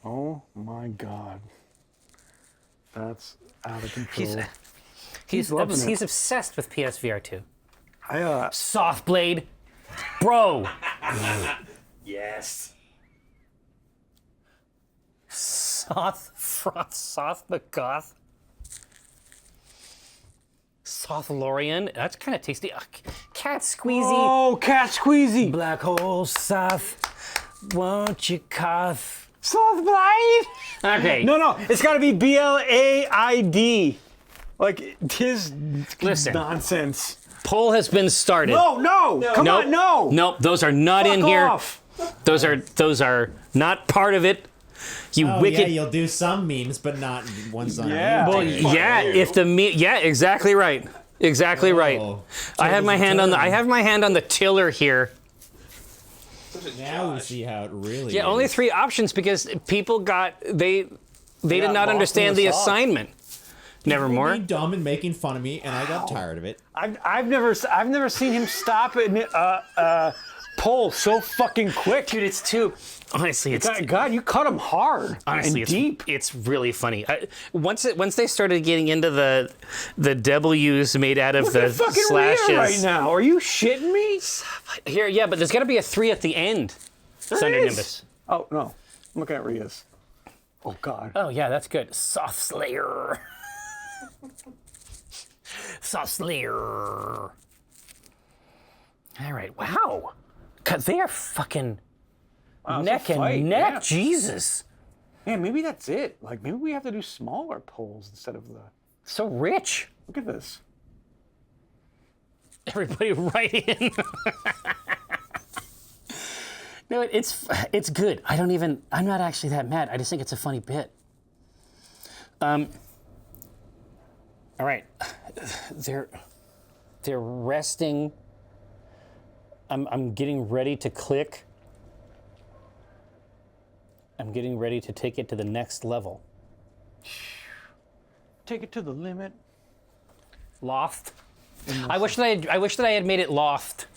Oh my God. That's out of control. He's obsessed with PSVR 2. Soft Blade. Bro. Yes. Soth, Froth, Soth, McGoth. Soth Lorian. That's kind of tasty. Cat Squeezy. Oh, Cat Squeezy. Black hole Soth. Won't you cough? Soth Blade. Okay. No. It's got to be BLAID. Like his Listen. nonsense. Poll has been started. No, come Nope. on, no. Nope, those are not in Fuck here. off. Those are not part of it. You Oh, wicked. yeah, you'll do some memes, but not ones on Yeah. Well, YouTube. yeah, if the yeah, exactly right. Exactly right. Oh, I have my hand on the turn. I have my hand on the tiller here. Now we see how it really Yeah, is. only 3 options because people got they got did lost not in understand the the sauce. assignment. Nevermore. Being dumb and making fun of me, and I got tired of it. I've never seen him stop a poll so fucking quick. Dude, it's too. Honestly, it's God, you cut him hard honestly and it's deep. It's really funny. Once they started getting into the W's made out of Look the at fucking slashes Rhea right now. Are you shitting me? here, yeah, but there's got to be a 3 at the end. Thunder is. Nimbus. Oh no, I'm looking at Rhea's. Oh God. Oh yeah, that's good. Soth Slayer. Soth Slayer. All right. Wow. God, they are fucking Wow, it's a neck and fight, neck. yeah. Jesus. Man, maybe that's it. Like maybe we have to do smaller polls instead of the. So rich. Look at this. Everybody write in. No, it's good. I'm not actually that mad. I just think it's a funny bit. All right. They're resting. I'm getting ready to click. I'm getting ready to take it to the next level. Take it to the limit. Loft. I wish that I had made it loft.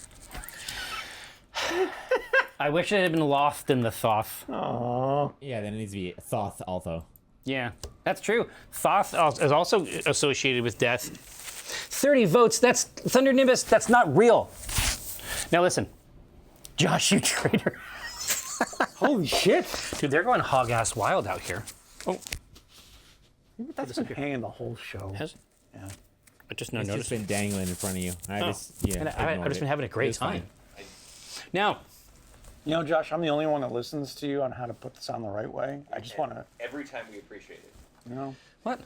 I wish it had been loft in the Thoth. Oh. Yeah, then it needs to be Thoth also. Yeah, that's true. Thoth is also associated with death. 30 votes. That's Thunder Nimbus. That's not real. Now listen, Josh, you traitor. Holy shit. Dude, they're going hog ass wild out here. Oh, That's been hanging the whole show. has it? Yeah. I just no It's notice. just been dangling in front of you. I just, yeah. And I've ignored just been it. having a It great was fine. time. Now, You know, Josh, I'm the only one that listens to you on how to put this on the right way. I just want to, Every time we appreciate it. you know, what?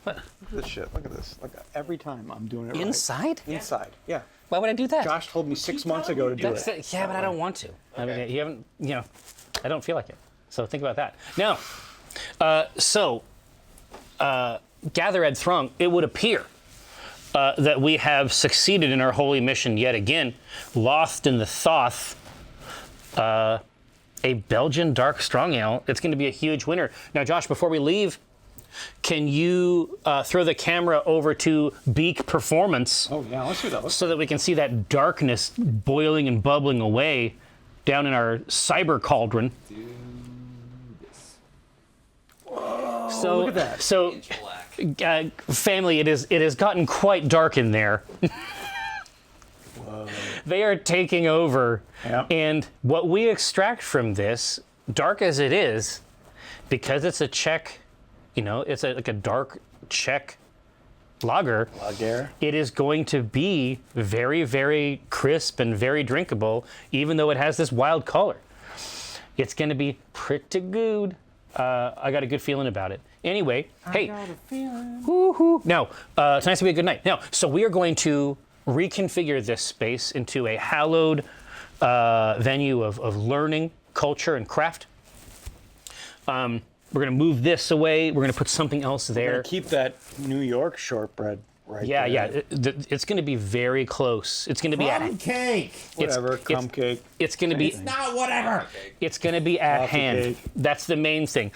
look at this shit. Look at this. Look, every time I'm doing it right. Inside? Inside. Yeah. Why would I do that? Josh told me 6 months ago to do That's it. yeah, but I don't want to. I mean, you haven't, I don't feel like it. So think about that. Now, Gathered Throng, it would appear that we have succeeded in our holy mission yet again. Lost in the Thoth, a Belgian dark strong ale. It's going to be a huge winner. Now, Josh, before we leave, can you throw the camera over to Beak Performance? Oh, yeah, let's do that. So that we can see that darkness boiling and bubbling away down in our cyber cauldron. So look at that. So, family, it has gotten quite dark in there. They are taking over, Yep. and what we extract from this, dark as it is, because it's a Czech, it's like a dark Czech lager. Lager. It is going to be very, very crisp and very drinkable, even though it has this wild color. It's going to be pretty good. I got a good feeling about it. Anyway, hey, woo-hoo. Now, tonight's gonna be a good night. Now, so we are going to reconfigure this space into a hallowed venue of learning, culture, and craft. We're gonna move this away. We're gonna put something else there. Keep that New York shortbread right Yeah, there. yeah. It's going to be very close. It's going to be Crumb cake. Whatever, crumb cake. It's going to be. Not whatever. It's going to be at Coffee hand. cake. That's the main thing.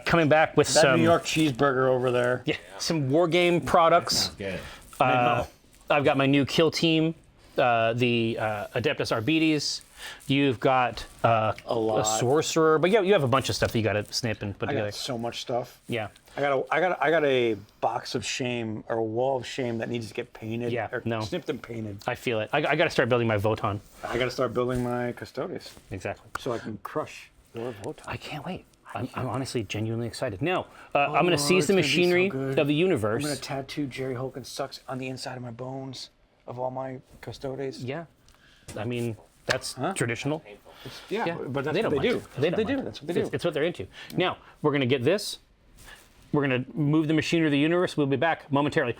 Coming back with That some New York cheeseburger over there. yeah, some war game products. Good. I've got my new kill team, the Adeptus Arbites. You've got a lot. sorcerer, but yeah, you have a bunch of stuff that you got to snip and put I together. got so much stuff. Yeah. I got a box of shame or a wall of shame that needs to get painted. Yeah, or no. snipped and painted. I feel it. I got to start building my Voton. I got to start building my Custodes Exactly. so I can crush your Voton. I can't wait. I'm honestly genuinely excited. Now, I'm going to seize it's the gonna be so machinery good. of the universe. I'm gonna tattoo Jerry Holkins sucks on the inside of my bones of all my Custodes. Yeah. I mean, that's traditional. Yeah, Yeah, but that's they what don't they do. mind. That's They what they don't do. mind. That's what they do. It's what they're into. Now, we're going to get this, We're going to move the machinery of the universe. We'll be back momentarily.